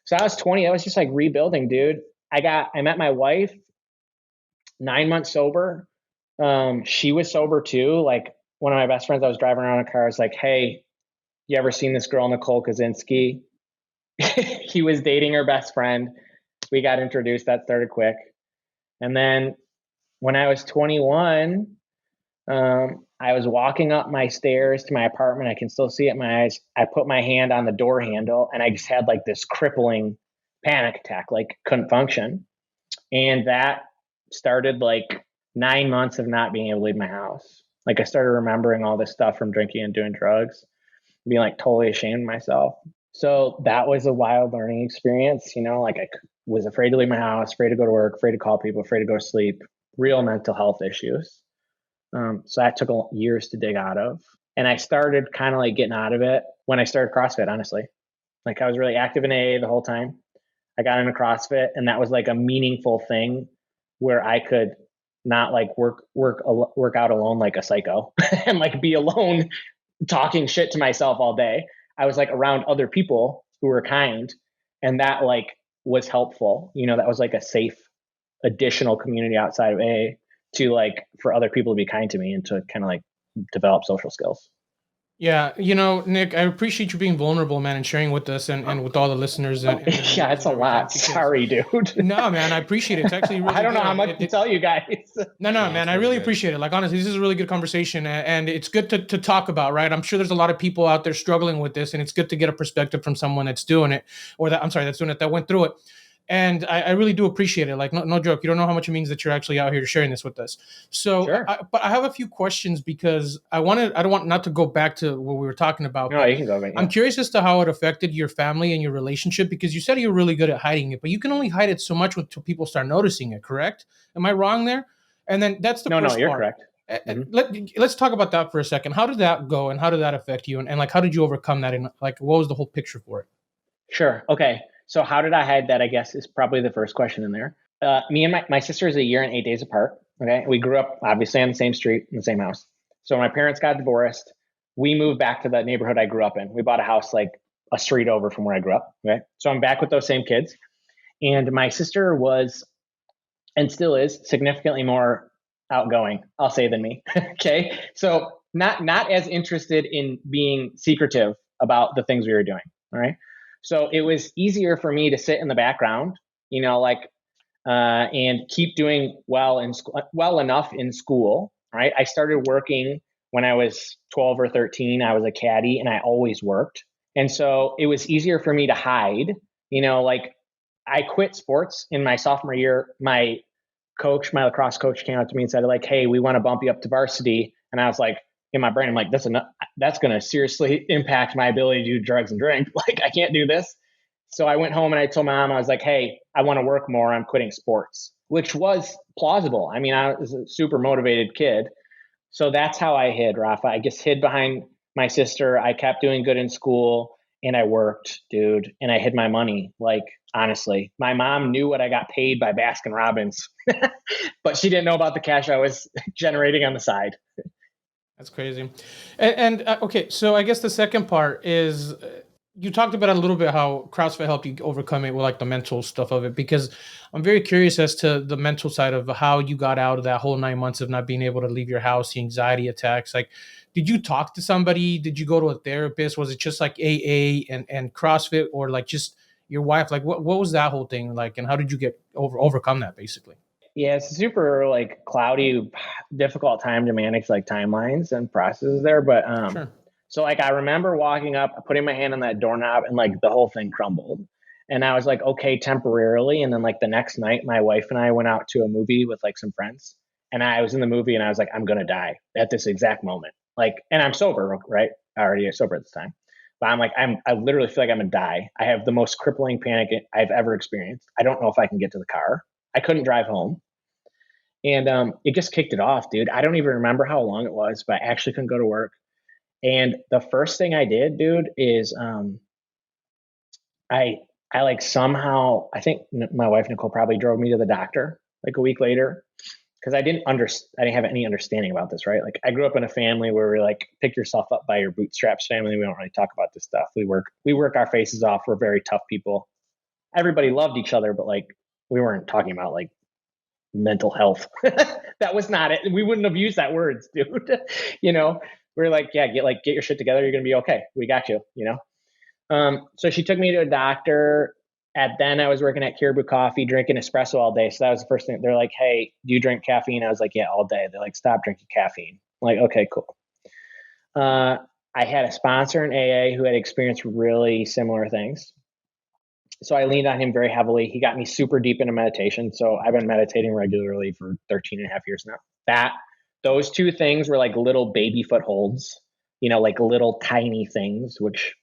So I was 20. I was just like rebuilding, dude. I met my wife 9 months sober. She was sober too. Like one of my best friends, I was driving around in a car, is like, hey, you ever seen this girl, Nicole Kaczynski? He was dating her best friend. We got introduced. That started quick. And then when I was 21, I was walking up my stairs to my apartment. I can still see it in my eyes. I put my hand on the door handle and I just had like this crippling panic attack, like couldn't function. And that started like 9 months of not being able to leave my house. Like I started remembering all this stuff from drinking and doing drugs, being like totally ashamed of myself. So that was a wild learning experience. Like I was afraid to leave my house, afraid to go to work, afraid to call people, afraid to go to sleep, real mental health issues. So that took years to dig out of. And I started kind of like getting out of it when I started CrossFit, honestly. Like I was really active in AA the whole time. I got into CrossFit and that was like a meaningful thing where I could not like work out alone like a psycho and like be alone talking shit to myself all day. I was like around other people who were kind, and that like was helpful. That was like a safe additional community outside of AA to like for other people to be kind to me and to kind of like develop social skills. Yeah, Nick, I appreciate you being vulnerable, man, and sharing with us and with all the listeners. And Yeah, it's a lot. Sorry, dude. No, man, I appreciate it. It's actually really I don't know good. how much to tell you guys. No, man, I really appreciate it. Like, honestly, this is a really good conversation, and it's good to talk about, right? I'm sure there's a lot of people out there struggling with this, and it's good to get a perspective from someone that's doing it, that's doing it, that went through it. And I really do appreciate it. Like, no joke. You don't know how much it means that you're actually out here sharing this with us. So, Sure. But I have a few questions because I don't want not to go back to what we were talking about. No, you can go back. I'm curious as to how it affected your family and your relationship, because you said you're really good at hiding it, but you can only hide it so much until people start noticing it, correct? Am I wrong there? And then that's the first part. No, you're correct. Let's talk about that for a second. How did that go and how did that affect you? And like, how did you overcome that? And like, what was the whole picture for it? Sure. Okay. So how did I hide that, I guess, is probably the first question in there. Me and my sister is a year and 8 days apart. Okay. We grew up obviously on the same street in the same house. So my parents got divorced. We moved back to the neighborhood I grew up in. We bought a house like a street over from where I grew up. Okay. So I'm back with those same kids. And my sister was, and still is, significantly more outgoing, I'll say, than me. Okay. So not as interested in being secretive about the things we were doing. All right. So it was easier for me to sit in the background, and keep doing well enough in school. Right. I started working when I was 12 or 13. I was a caddy and I always worked. And so it was easier for me to hide, like I quit sports in my sophomore year. My lacrosse coach came up to me and said like, hey, we want to bump you up to varsity. And I was like, in my brain, I'm like, that's going to seriously impact my ability to do drugs and drink. Like, I can't do this. So I went home and I told my mom, I was like, hey, I want to work more. I'm quitting sports, which was plausible. I mean, I was a super motivated kid. So that's how I hid, Rafa. I just hid behind my sister. I kept doing good in school and I worked, dude. And I hid my money. Like, honestly, my mom knew what I got paid by Baskin Robbins, but she didn't know about the cash I was generating on the side. That's crazy. And okay, so I guess the second part is you talked about it a little bit how CrossFit helped you overcome it with like the mental stuff of it, because I'm very curious as to the mental side of how you got out of that whole 9 months of not being able to leave your house, the anxiety attacks. Like, did you talk to somebody? Did you go to a therapist? Was it just like AA and CrossFit, or like just your wife? Like, what was that whole thing like, and how did you get overcome that basically? Yeah, it's a super like cloudy, difficult time to manage like timelines and processes there. But Sure. So like I remember walking up, putting my hand on that doorknob, and like the whole thing crumbled. And I was like, okay, temporarily. And then like the next night, my wife and I went out to a movie with like some friends. And I was in the movie and I was like, I'm gonna die at this exact moment. Like, and I'm sober, right? I already sober at this time. But I'm like, I literally feel like I'm gonna die. I have the most crippling panic I've ever experienced. I don't know if I can get to the car. I couldn't drive home. And it just kicked it off, dude. I don't even remember how long it was, but I actually couldn't go to work. And the first thing I did, dude, is I like somehow, I think my wife Nicole probably drove me to the doctor like a week later, because I didn't have any understanding about this, right? Like I grew up in a family where we're like, pick yourself up by your bootstraps family. We don't really talk about this stuff. We work our faces off. We're very tough people. Everybody loved each other, but like we weren't talking about like mental health. That was not it. We wouldn't have used that words, dude. We're like, yeah, get your shit together. You're going to be okay. We got you, So she took me to a doctor. Then I was working at Caribou Coffee, drinking espresso all day. So that was the first thing. They're like, hey, do you drink caffeine? I was like, yeah, all day. They're like, stop drinking caffeine. I'm like, okay, cool. I had a sponsor in AA who had experienced really similar things. So I leaned on him very heavily. He got me super deep into meditation. So I've been meditating regularly for 13 and a half years now. Those two things were like little baby footholds, like little tiny things, which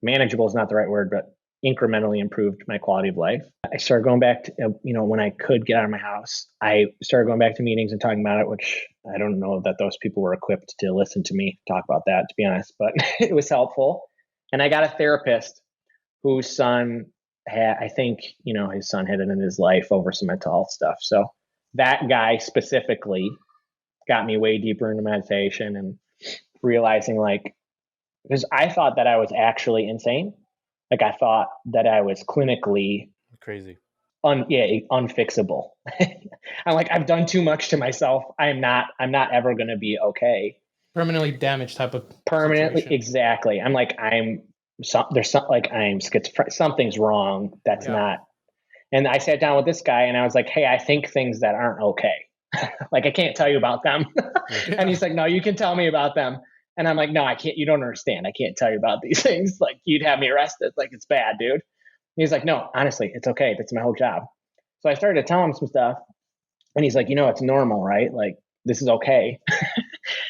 manageable is not the right word, but incrementally improved my quality of life. I started going back to, when I could get out of my house, I started going back to meetings and talking about it, which I don't know that those people were equipped to listen to me talk about that, to be honest, but it was helpful. And I got a therapist whose son I think, his son had ended his life over some mental health stuff. So that guy specifically got me way deeper into meditation and realizing because I thought that I was actually insane. Like I thought that I was clinically crazy, unfixable. I'm like, I've done too much to myself. I'm not ever going to be okay. Permanently damaged type of permanently situation. Exactly. I'm like, I'm schizophrenic. Something's wrong. That's not. And I sat down with this guy and I was like, hey, I think things that aren't okay. Like I can't tell you about them. And he's like, no, you can tell me about them. And I'm like, no, I can't. You don't understand. I can't tell you about these things. Like you'd have me arrested. Like it's bad, dude. And he's like, no, honestly, it's okay. That's my whole job. So I started to tell him some stuff and he's like, it's normal, right? Like this is okay.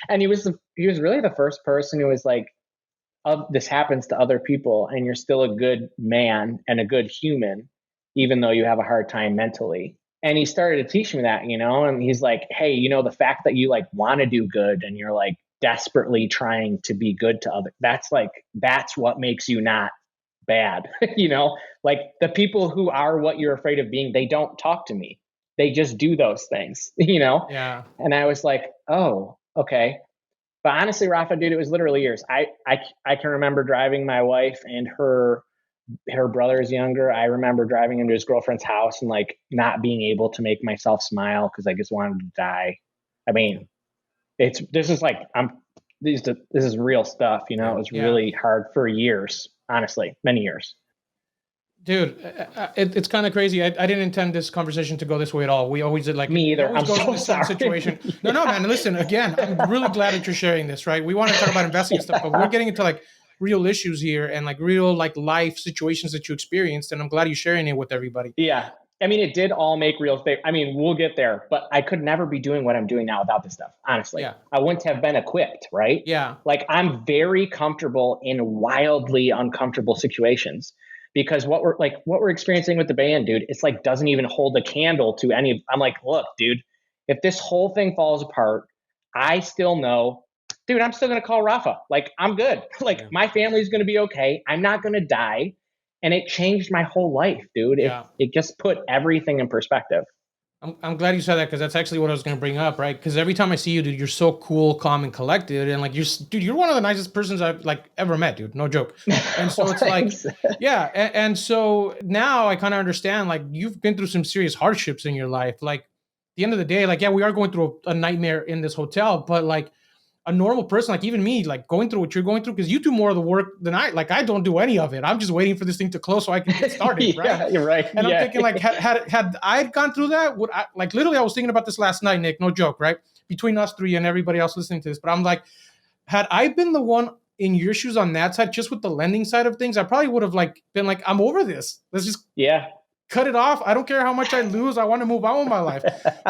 And he was really the first person who was like, this happens to other people and you're still a good man and a good human, even though you have a hard time mentally. And he started to teach me that, and he's like, hey, the fact that you like want to do good and you're like desperately trying to be good to others, that's what makes you not bad. Like the people who are what you're afraid of being, they don't talk to me. They just do those things, Yeah. And I was like, oh, okay. But honestly, Rafa, dude, it was literally years. I can remember driving my wife and her brother is younger. I remember driving him to his girlfriend's house and like not being able to make myself smile because I just wanted to die. I mean, this is real stuff. It was really hard for years, honestly, many years. Dude, it's kind of crazy. I didn't intend this conversation to go this way at all. We always did me either. I'm so sorry. Situation. No, man. Listen, again, I'm really glad that you're sharing this, right? We want to talk about investing and stuff, but we're getting into like real issues here and like real like life situations that you experienced. And I'm glad you're sharing it with everybody. Yeah. I mean, it did all make real estate. I mean, we'll get there, but I could never be doing what I'm doing now without this stuff. Honestly, I wouldn't have been equipped, right? Yeah. Like I'm very comfortable in wildly uncomfortable situations. Because what we're experiencing with the band, dude, it's like doesn't even hold a candle to any of. I'm like, look, dude, if this whole thing falls apart, I still know, dude, I'm still gonna call Rafa. Like I'm good. Like my family's gonna be okay. I'm not gonna die, and it changed my whole life, dude. It just put everything in perspective. I'm glad you said that because that's actually what I was going to bring up, right? Because every time I see you, dude, you're so cool, calm, and collected, and like you're one of the nicest persons I've like ever met, dude. No joke. And so it's like, yeah, and so now I kind of understand. Like you've been through some serious hardships in your life. Like at the end of the day, like we are going through a nightmare in this hotel, but like a normal person, like even me, like going through what you're going through, because you do more of the work than I don't do any of it. I'm just waiting for this thing to close so I can get started, right? Yeah, you're right. And I'm thinking like, had I gone through that, would I, like literally I was thinking about this last night, Nick, no joke, right? Between us three and everybody else listening to this, but I'm like, had I been the one in your shoes on that side, just with the lending side of things, I probably would have like been like, I'm over this. Let's just cut it off. I don't care how much I lose. I want to move on with my life.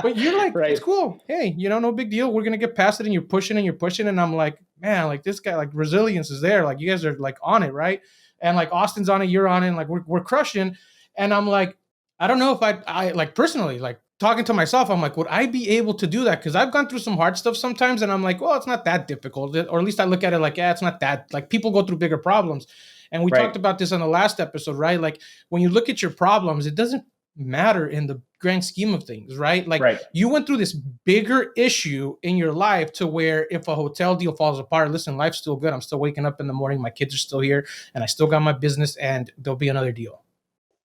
But you're like, It's cool. Hey, no big deal. We're going to get past it. And you're pushing. And I'm like, man, like this guy, like resilience is there. Like you guys are like on it. Right. And like Austin's on it. You're on it. And like we're crushing. And I'm like, I don't know if I like personally, like talking to myself, I'm like, would I be able to do that? Because I've gone through some hard stuff sometimes. And I'm like, well, it's not that difficult. Or at least I look at it like, it's not that. Like people go through bigger problems. And we talked about this on the last episode, right? Like when you look at your problems, it doesn't matter in the grand scheme of things, right? Like you went through this bigger issue in your life to where if a hotel deal falls apart, listen, life's still good. I'm still waking up in the morning. My kids are still here and I still got my business and there'll be another deal.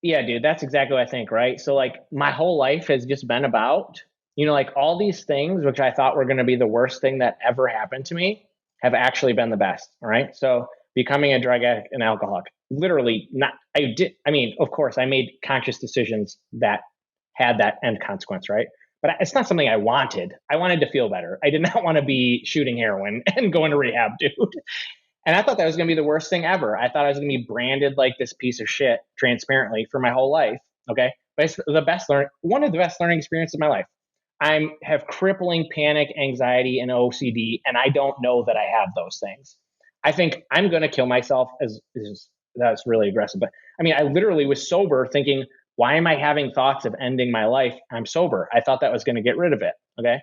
Yeah, dude, that's exactly what I think, right? So like my whole life has just been about, like all these things which I thought were going to be the worst thing that ever happened to me have actually been the best, all right? So becoming a drug addict and alcoholic, literally not, I mean, of course, I made conscious decisions that had that end consequence, right? But it's not something I wanted. I wanted to feel better. I did not want to be shooting heroin and going to rehab, dude. And I thought that was going to be the worst thing ever. I thought I was going to be branded like this piece of shit transparently for my whole life. Okay. But it's one of the best learning experiences of my life. I have crippling panic, anxiety, and OCD, and I don't know that I have those things. I think I'm going to kill myself that's really aggressive. But I mean, I literally was sober thinking, why am I having thoughts of ending my life? I'm sober. I thought that was going to get rid of it. Okay.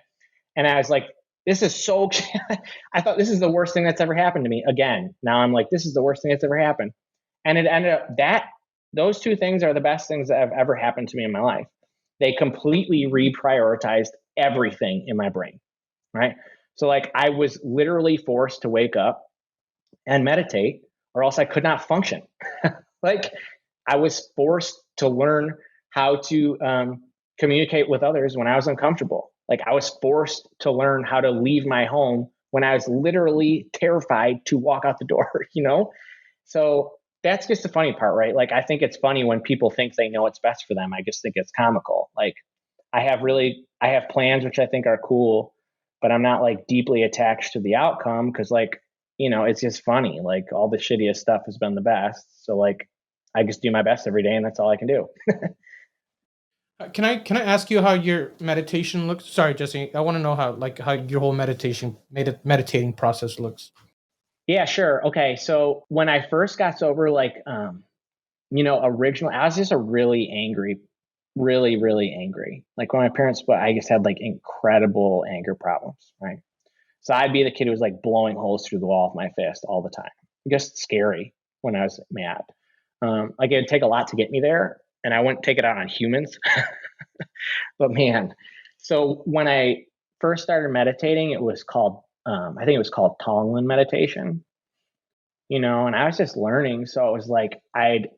And I was like, this is so, I thought this is the worst thing that's ever happened to me. Again, now I'm like, this is the worst thing that's ever happened. And it ended up those two things are the best things that have ever happened to me in my life. They completely reprioritized everything in my brain, right? So like I was literally forced to wake up and meditate or else I could not function. Like I was forced to learn how to communicate with others when I was uncomfortable. Like I was forced to learn how to leave my home when I was literally terrified to walk out the door, So that's just the funny part, right? Like I think it's funny when people think they know what's best for them. I just think it's comical. Like I have plans which I think are cool, but I'm not like deeply attached to the outcome because like, it's just funny. Like all the shittiest stuff has been the best. So like I just do my best every day and that's all I can do. Can I ask you how your meditation looks? Sorry, Jesse. I want to know how your whole meditating process looks. Yeah, sure. Okay. So when I first got sober, like originally I was just a really angry, really, really angry. Like when my parents split, I just had like incredible anger problems, right? So I'd be the kid who was like blowing holes through the wall of my fist all the time. Just scary when I was mad. Like it'd take a lot to get me there, and I wouldn't take it out on humans. But man, so when I first started meditating, it was called, I think it was called Tonglen meditation, and I was just learning. So it was like, I'd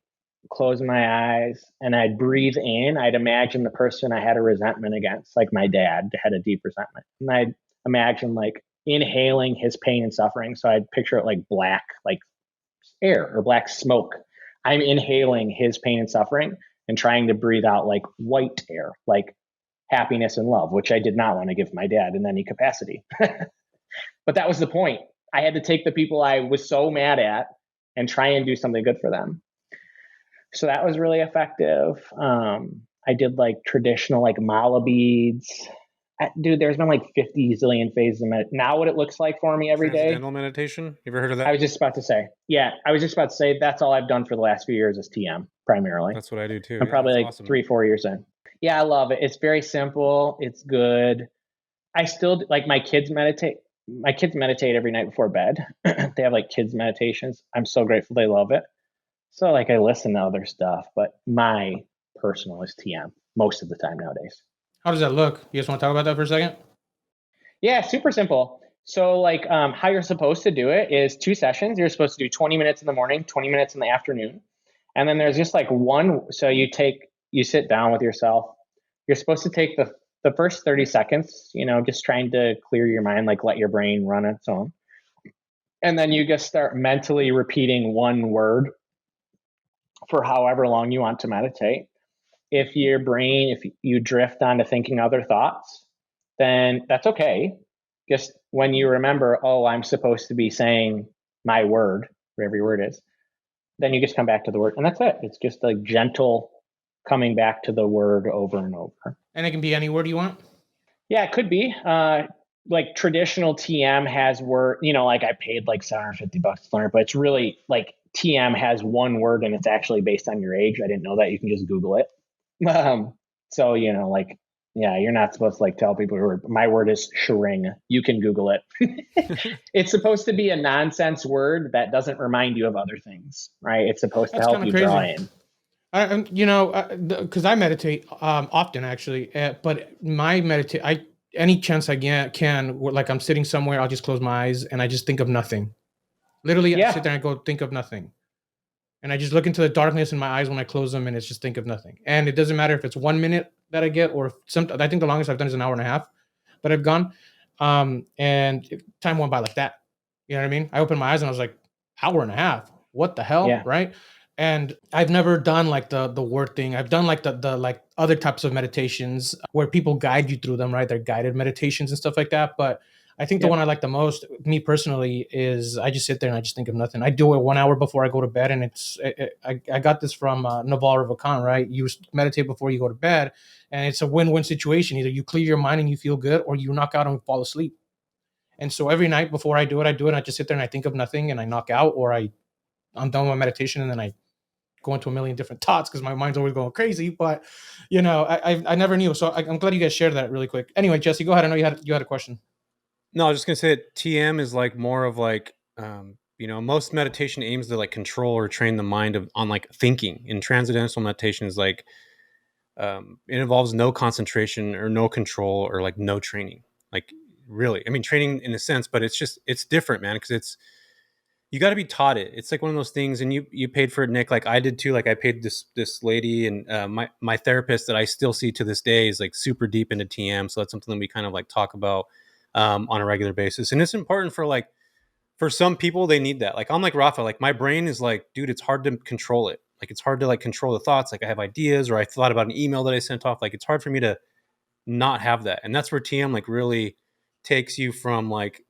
close my eyes and I'd breathe in. I'd imagine the person I had a resentment against, like my dad had a deep resentment. And I'd imagine like inhaling his pain and suffering. So I'd picture it like black, like air or black smoke. I'm inhaling his pain and suffering and trying to breathe out like white air, like happiness and love, which I did not want to give my dad in any capacity. But that was the point. I had to take the people I was so mad at and try and do something good for them. So that was really effective. I did like traditional like mala beads. Dude, there's been like 50 zillion phases of meditation. Now what it looks like for me every day. Transcendental meditation? You ever heard of that? I was just about to say. Yeah, I was just about to say that's all I've done for the last few years is TM primarily. That's what I do too. I'm probably like awesome. 3-4 years in. Yeah, I love it. It's very simple. It's good. I still like my kids meditate. My kids meditate every night before bed. They have like kids meditations. I'm so grateful they love it. So like I listen to other stuff, but my personal is TM most of the time nowadays. How does that look? You guys want to talk about that for a second? Yeah, super simple. So like how you're supposed to do it is 2 sessions. You're supposed to do 20 minutes in the morning, 20 minutes in the afternoon. And then there's just like one. So you sit down with yourself. You're supposed to take the first 30 seconds, just trying to clear your mind, like let your brain run its own. And then you just start mentally repeating one word for however long you want to meditate. If you drift onto thinking other thoughts, then that's okay. Just when you remember, oh, I'm supposed to be saying my word, whatever your word is, then you just come back to the word. And that's it. It's just a gentle coming back to the word over and over. And it can be any word you want? Yeah, it could be. Like traditional TM has word, like I paid like $750 to learn it, but it's really like TM has one word and it's actually based on your age. I didn't know that. You can just Google it. So, like, yeah, you're not supposed to like tell people your word. My word is shring. You can Google it. It's supposed to be a nonsense word that doesn't remind you of other things, right? It's supposed to help you draw in. Because I meditate often actually, but any chance I can, like I'm sitting somewhere, I'll just close my eyes and I just think of nothing. Literally, I sit there and go think of nothing. And I just look into the darkness in my eyes when I close them, and it's just think of nothing. And it doesn't matter if it's 1 minute that I get, or I think the longest I've done is an hour and a half that I've gone. Time went by like that. You know what I mean? I opened my eyes and I was like, hour and a half. What the hell? Yeah. Right. And I've never done like the word thing. I've done like the like other types of meditations where people guide you through them, right? They're guided meditations and stuff like that. But I think the one I like the most, me personally, is I just sit there and I just think of nothing. I do it 1 hour before I go to bed, and I got this from Naval Ravikant, right? You meditate before you go to bed, and it's a win-win situation. Either you clear your mind and you feel good, or you knock out and fall asleep. And so every night before I do it, and I just sit there and I think of nothing and I knock out, or I'm done with my meditation and then I go into a million different thoughts because my mind's always going crazy. But I never knew. So I'm glad you guys shared that really quick. Anyway, Jesse, go ahead. I know you had a question. No, I was just gonna say that TM is like more of like, most meditation aims to like control or train the mind on like thinking. And transcendental meditation is like, it involves no concentration or no control or like no training. Like really, I mean, training in a sense, but it's different, man. Because you got to be taught it. It's like one of those things, and you paid for it, Nick. Like I did too. Like I paid this lady, and my therapist that I still see to this day is like super deep into TM. So that's something that we kind of like talk about on a regular basis. And it's important for some people, they need that. Like I'm like Rafa, like my brain is like, dude, it's hard to control it. Like it's hard to like control the thoughts. Like I have ideas, or I thought about an email that I sent off. Like it's hard for me to not have that. And that's where TM like really takes you from like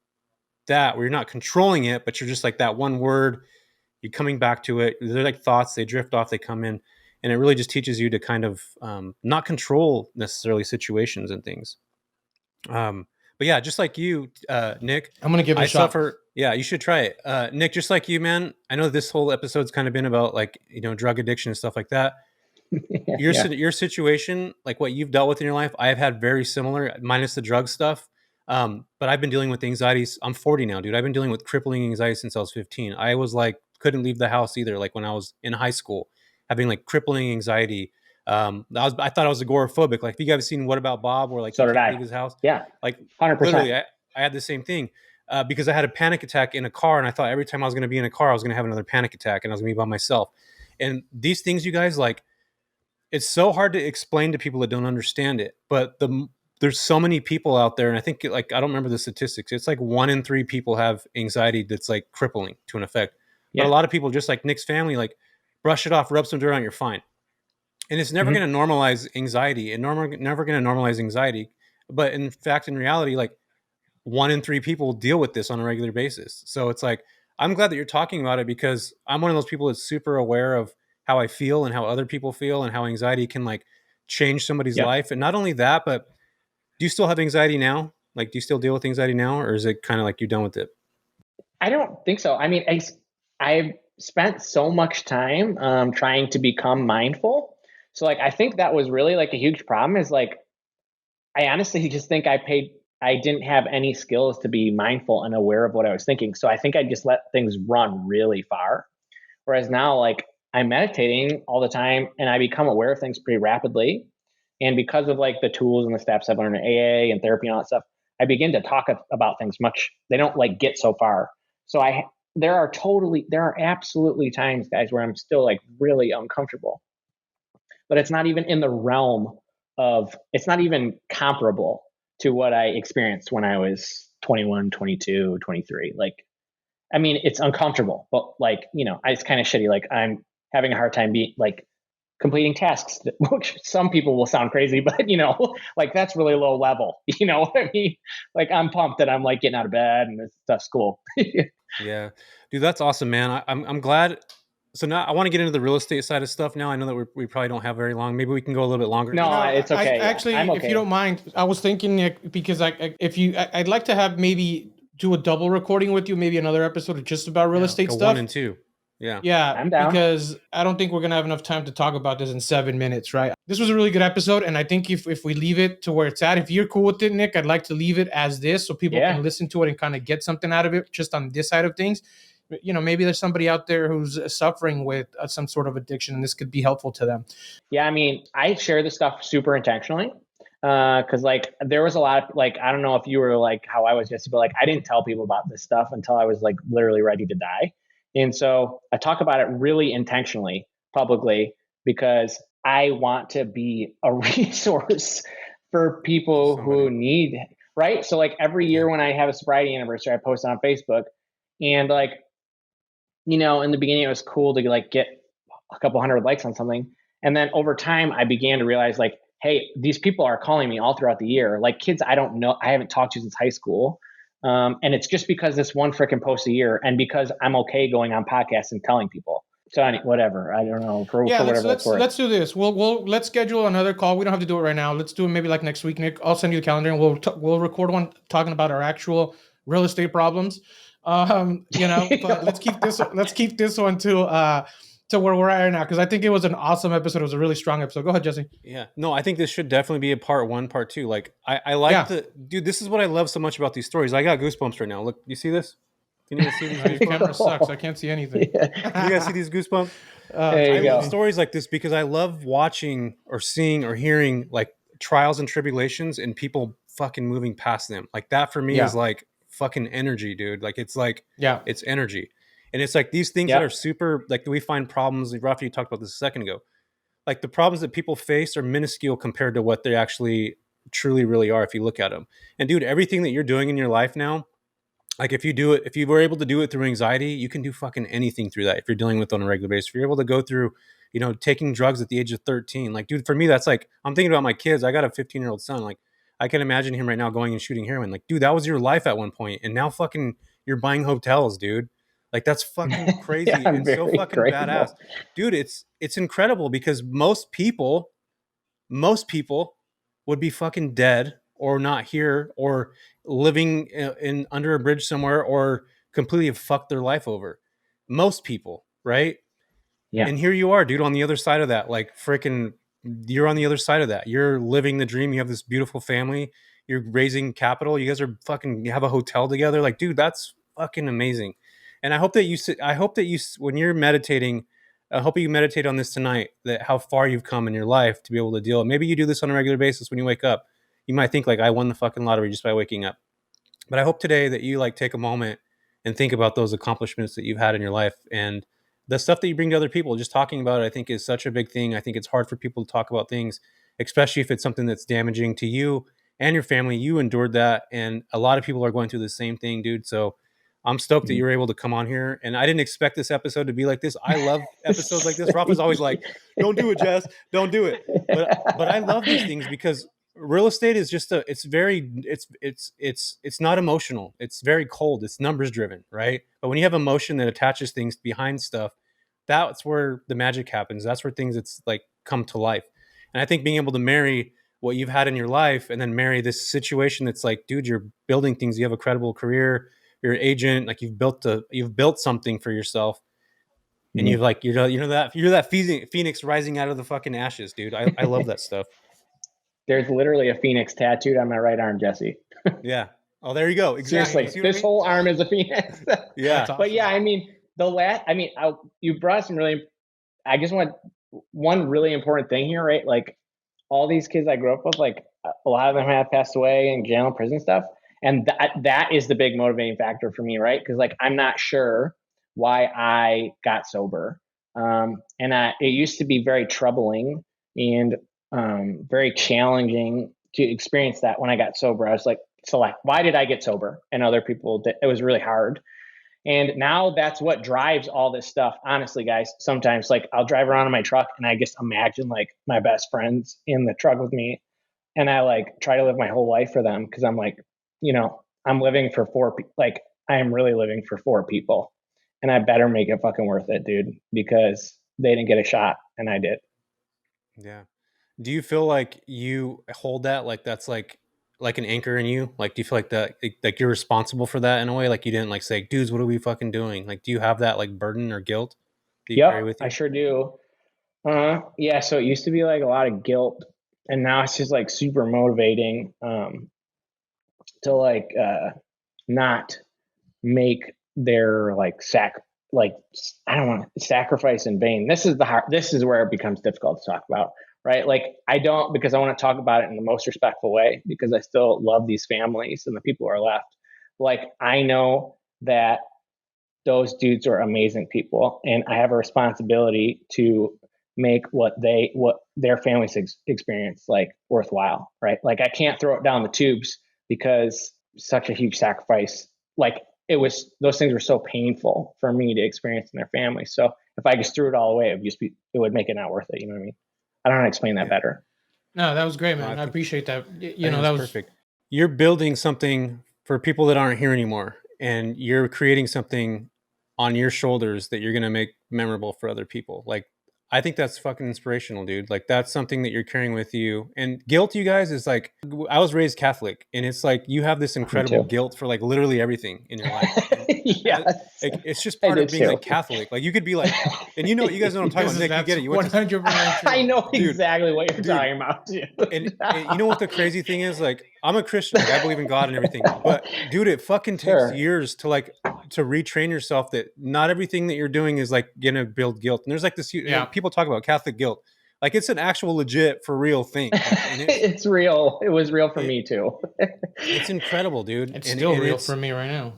that, where you're not controlling it, but you're just like that one word, you're coming back to it. They're like thoughts, they drift off, they come in. And it really just teaches you to kind of not control necessarily situations and things. But yeah, just like you, Nick, I'm going to give it a shot. Yeah, you should try it. Nick, just like you, man, I know this whole episode's kind of been about like, drug addiction and stuff like that. Your situation, like what you've dealt with in your life, I have had very similar, minus the drug stuff. But I've been dealing with anxieties. I'm 40 now, dude. I've been dealing with crippling anxiety since I was 15. I was like, couldn't leave the house either. Like when I was in high school, having like crippling anxiety. I thought I was agoraphobic. Like, if you guys have seen What About Bob, where like So he did can't I. leave his house? Yeah, like 100%. Literally, I had the same thing because I had a panic attack in a car, and I thought every time I was going to be in a car, I was going to have another panic attack, and I was going to be by myself. And these things, you guys, like, it's so hard to explain to people that don't understand it. But there's so many people out there, and I think like I don't remember the statistics. It's like 1 in 3 people have anxiety that's like crippling to an effect. Yeah. But a lot of people, just like Nick's family, like brush it off, rub some dirt on, you're fine. And it's never going to normalize anxiety, and never going to normalize anxiety. But in fact, in reality, like 1 in 3 people deal with this on a regular basis. So it's like, I'm glad that you're talking about it, because I'm one of those people that's super aware of how I feel and how other people feel and how anxiety can like change somebody's life. And not only that, but do you still have anxiety now? Like, do you still deal with anxiety now, or is it kind of like you're done with it? I don't think so. I mean, I've spent so much time trying to become mindful. So like, I think that was really like a huge problem, is like, I honestly just think I didn't have any skills to be mindful and aware of what I was thinking. So I think I just let things run really far. Whereas now, like, I'm meditating all the time and I become aware of things pretty rapidly. And because of like the tools and the steps I've learned in AA and therapy and all that stuff, I begin to talk about things they don't like get so far. So there are absolutely times, guys, where I'm still like really uncomfortable, but it's not even in the realm it's not even comparable to what I experienced when I was 21, 22, 23. Like, I mean, it's uncomfortable, but like, it's kind of shitty. Like, I'm having a hard time completing tasks, which some people will sound crazy, but like that's really low level. You know what I mean? Like, I'm pumped that I'm like getting out of bed and this stuff's cool. Yeah, dude, that's awesome, man. I'm glad. So now I want to get into the real estate side of stuff. Now I know that we probably don't have very long. Maybe we can go a little bit longer. No, it's okay. Actually, I'm okay. If you don't mind, I was thinking, Nick, because I'd like to have maybe do a double recording with you, maybe another episode just about real estate stuff. 1 and 2. Yeah, I'm down. because I don't think we're gonna have enough time to talk about this in 7 minutes, right? This was a really good episode, and I think if we leave it to where it's at, if you're cool with it, Nick, I'd like to leave it as this so people can listen to it and kind of get something out of it just on this side of things. Maybe there's somebody out there who's suffering with some sort of addiction, and this could be helpful to them. Yeah, I mean, I share this stuff super intentionally because like there was a lot of like, I don't know if you were like how I was, Jesse, but like I didn't tell people about this stuff until I was like literally ready to die. And so I talk about it really intentionally publicly because I want to be a resource for people who need, right? So like every year when I have a sobriety anniversary, I post it on Facebook, and like, you know, in the beginning it was cool to like get a couple hundred likes on something. And then over time I began to realize like, hey, these people are calling me all throughout the year, like kids I don't know, I haven't talked to since high school. And it's just because this one freaking post a year, and because I'm okay going on podcasts and telling people. So whatever, I don't know, for whatever let's do this. Let's schedule another call. We don't have to do it right now. Let's do it maybe like next week, Nick. I'll send you the calendar, and we'll record one talking about our actual real estate problems. You know, but let's keep this one to where we're at right now, because I think it was an awesome episode. It was a really strong episode. Go ahead, Jesse. Yeah, no, I think this should definitely be a part 1, part 2. Like I like dude. This is what I love so much about these stories. I got goosebumps right now. Look, you see this? Can you guys see these goosebumps? Your camera sucks. I can't see anything. You guys see these goosebumps? There you I love stories like this because I love watching or seeing or hearing like trials and tribulations and people fucking moving past them. Like that for me is like fucking energy, dude. Like it's it's energy. And it's like these things that are super, like we find problems. Rafa, you talked about this a second ago. Like the problems that people face are minuscule compared to what they actually truly really are if you look at them. And dude, everything that you're doing in your life now, like if you were able to do it through anxiety, you can do fucking anything through that. If you're dealing with it on a regular basis, if you're able to go through, you know, taking drugs at the age of 13, like, dude, for me, that's like, I'm thinking about my kids. I got a 15-year-old son. Like I can imagine him right now going and shooting heroin. Like, dude, that was your life at one point. And now fucking you're buying hotels, dude. Like that's fucking crazy and so fucking grateful. Badass. Dude, it's incredible because most people would be fucking dead or not here or living in under a bridge somewhere or completely have fucked their life over. Most people, right? Yeah. And here you are, dude, on the other side of that. Like freaking, you're on the other side of that. You're living the dream. You have this beautiful family. You're raising capital. You guys are fucking, you have a hotel together. Like, dude, that's fucking amazing. And I hope that you, when you're meditating, I hope you meditate on this tonight, that how far you've come in your life to be able to deal. Maybe you do this on a regular basis when you wake up. You might think like, I won the fucking lottery just by waking up. But I hope today that you like take a moment and think about those accomplishments that you've had in your life and the stuff that you bring to other people. Just talking about it, I think, is such a big thing. I think it's hard for people to talk about things, especially if it's something that's damaging to you and your family. You endured that. And a lot of people are going through the same thing, dude. So I'm stoked that you were able to come on here. And I didn't expect this episode to be like this. I love episodes like this. Rafa's always like, don't do it, Jess. Don't do it. But I love these things because real estate is just it's not emotional. It's very cold. It's numbers driven, right? But when you have emotion that attaches things behind stuff, that's where the magic happens. That's where things it's like come to life. And I think being able to marry what you've had in your life and then marry this situation that's like, dude, you're building things. You have a credible career. You're an agent. Like you've built something for yourself. And you've like, you're that phoenix rising out of the fucking ashes, dude. I love that stuff. There's literally a phoenix tattooed on my right arm, Jesse. Yeah. Oh, there you go. Exactly. Seriously, this whole arm is a phoenix. Yeah. Awesome. But yeah, I mean, you brought some really, I just want one really important thing here, right? Like all these kids I grew up with, like a lot of them have passed away in jail and prison stuff. And that is the big motivating factor for me, right? Because like, I'm not sure why I got sober. It used to be very troubling and very challenging to experience that when I got sober. I was like, why did I get sober? And other people, it was really hard. And now that's what drives all this stuff. Honestly, guys, sometimes like I'll drive around in my truck and I just imagine like my best friends in the truck with me. And I like try to live my whole life for them. Cause I'm like, you know, I'm living for four people. Like I am really living for four people and I better make it fucking worth it, dude, because they didn't get a shot and I did. Yeah. Do you feel like you hold that, like that's like an anchor in you? Like, do you feel like that, like you're responsible for that in a way? Like you didn't like say, dudes, what are we fucking doing? Like, do you have that like burden or guilt that you carry with you? I sure do. Yeah. So it used to be like a lot of guilt and now it's just like super motivating, to like, not make their like I don't want to sacrifice in vain. This is where it becomes difficult to talk about, right? Like I don't, because I want to talk about it in the most respectful way because I still love these families and the people who are left. Like I know that those dudes are amazing people, and I have a responsibility to make what their families experience like worthwhile, right? Like I can't throw it down the tubes because such a huge sacrifice. Like those things were so painful for me to experience in their family. So if I just threw it all away, it would make it not worth it. You know what I mean? I don't know how to explain that better. No, that was great, No, man. I appreciate that. That was perfect. You're building something for people that aren't here anymore, and you're creating something on your shoulders that you're going to make memorable for other people. Like, I think that's fucking inspirational, dude. Like, that's something that you're carrying with you. And guilt, you guys, is like, I was raised Catholic, and it's like you have this incredible guilt for like literally everything in your life. Yes. Like, it's just part of being like Catholic. Like, you could be like, and you guys know what I'm talking about. Nick, you get it. You 100%. I know exactly what you're talking about, dude. And you know what the crazy thing is? Like, I'm a Christian. Like, I believe in God and everything. But dude, it fucking takes years to retrain yourself that not everything that you're doing is like gonna build guilt. And there's like this, people talk about Catholic guilt. Like, it's an actual legit for real thing. Like, it's real. It was real for me too. It's incredible, dude. It's still real for me right now.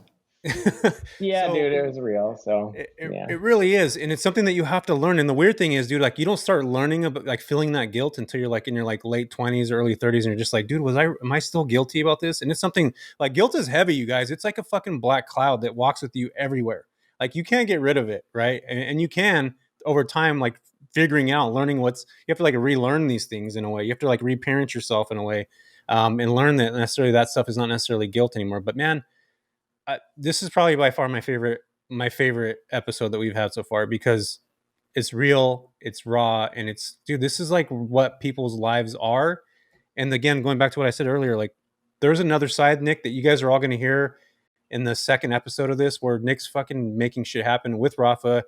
Yeah, so, dude, it was real. So it really is, and it's something that you have to learn. And the weird thing is, dude, like you don't start learning about like feeling that guilt until you're like in your like late 20s or early 30s, and you're just like, dude, am I still guilty about this? And it's something like guilt is heavy, you guys. It's like a fucking black cloud that walks with you everywhere. Like you can't get rid of it, right? And you can over time, like figuring out, learning you have to like relearn these things in a way. You have to like reparent yourself in a way, and learn that necessarily that stuff is not necessarily guilt anymore. But man. This is probably by far my favorite episode that we've had so far because it's real, it's raw, and this is like what people's lives are. And again, going back to what I said earlier, like there's another side, Nick, that you guys are all going to hear in the second episode of this, where Nick's fucking making shit happen with Rafa.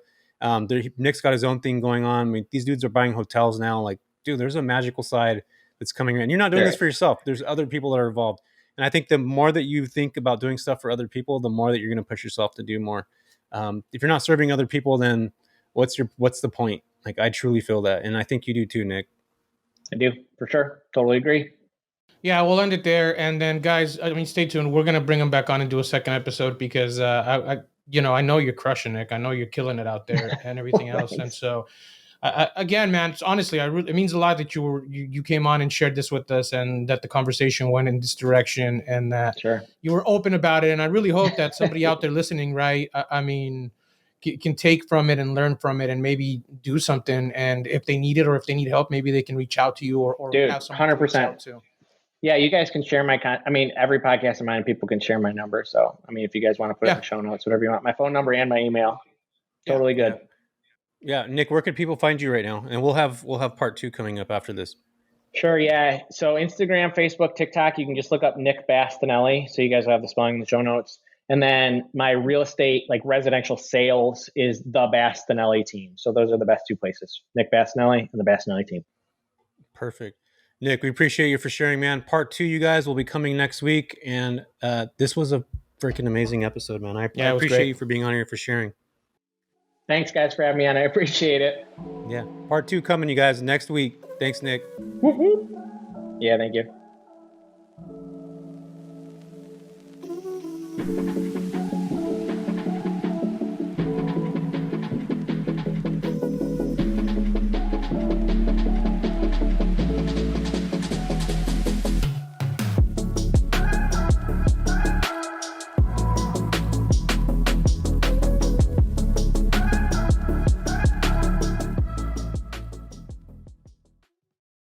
Nick's got his own thing going on. I mean, these dudes are buying hotels now. Like, dude, there's a magical side that's coming in. And you're not doing this for yourself. There's other people that are involved. And I think the more that you think about doing stuff for other people, the more that you're going to push yourself to do more. If you're not serving other people, then what's the point? Like, I truly feel that. And I think you do too, Nick. I do, for sure. Totally agree. Yeah, we'll end it there. And then guys, I mean, stay tuned. We're going to bring him back on and do a second episode because I know you're crushing, Nick. I know you're killing it out there and everything else. And so again, man, honestly, it means a lot that you came on and shared this with us, and that the conversation went in this direction, and that you were open about it. And I really hope that somebody out there listening, right, I mean, can take from it and learn from it, and maybe do something. And if they need it or if they need help, maybe they can reach out to you or dude, have someone 100%. To. Yeah, you guys can share my every podcast of mine, people can share my number. So, I mean, if you guys want to put it in the show notes, whatever you want, my phone number and my email, totally good. Yeah, Nick, where can people find you right now? And we'll have part 2 coming up after this. Sure, yeah. So Instagram, Facebook, TikTok, you can just look up Nick Bastianelli. So you guys will have the spelling in the show notes. And then my real estate, like residential sales, is the Bastianelli team. So those are the best 2 places, Nick Bastianelli and the Bastianelli team. Perfect. Nick, we appreciate you for sharing, man. Part 2, you guys, will be coming next week. And this was a freaking amazing episode, man. I appreciate you for being on here, for sharing. Thanks, guys, for having me on. I appreciate it. Yeah. Part 2 coming, you guys, next week. Thanks, Nick. Yeah, thank you.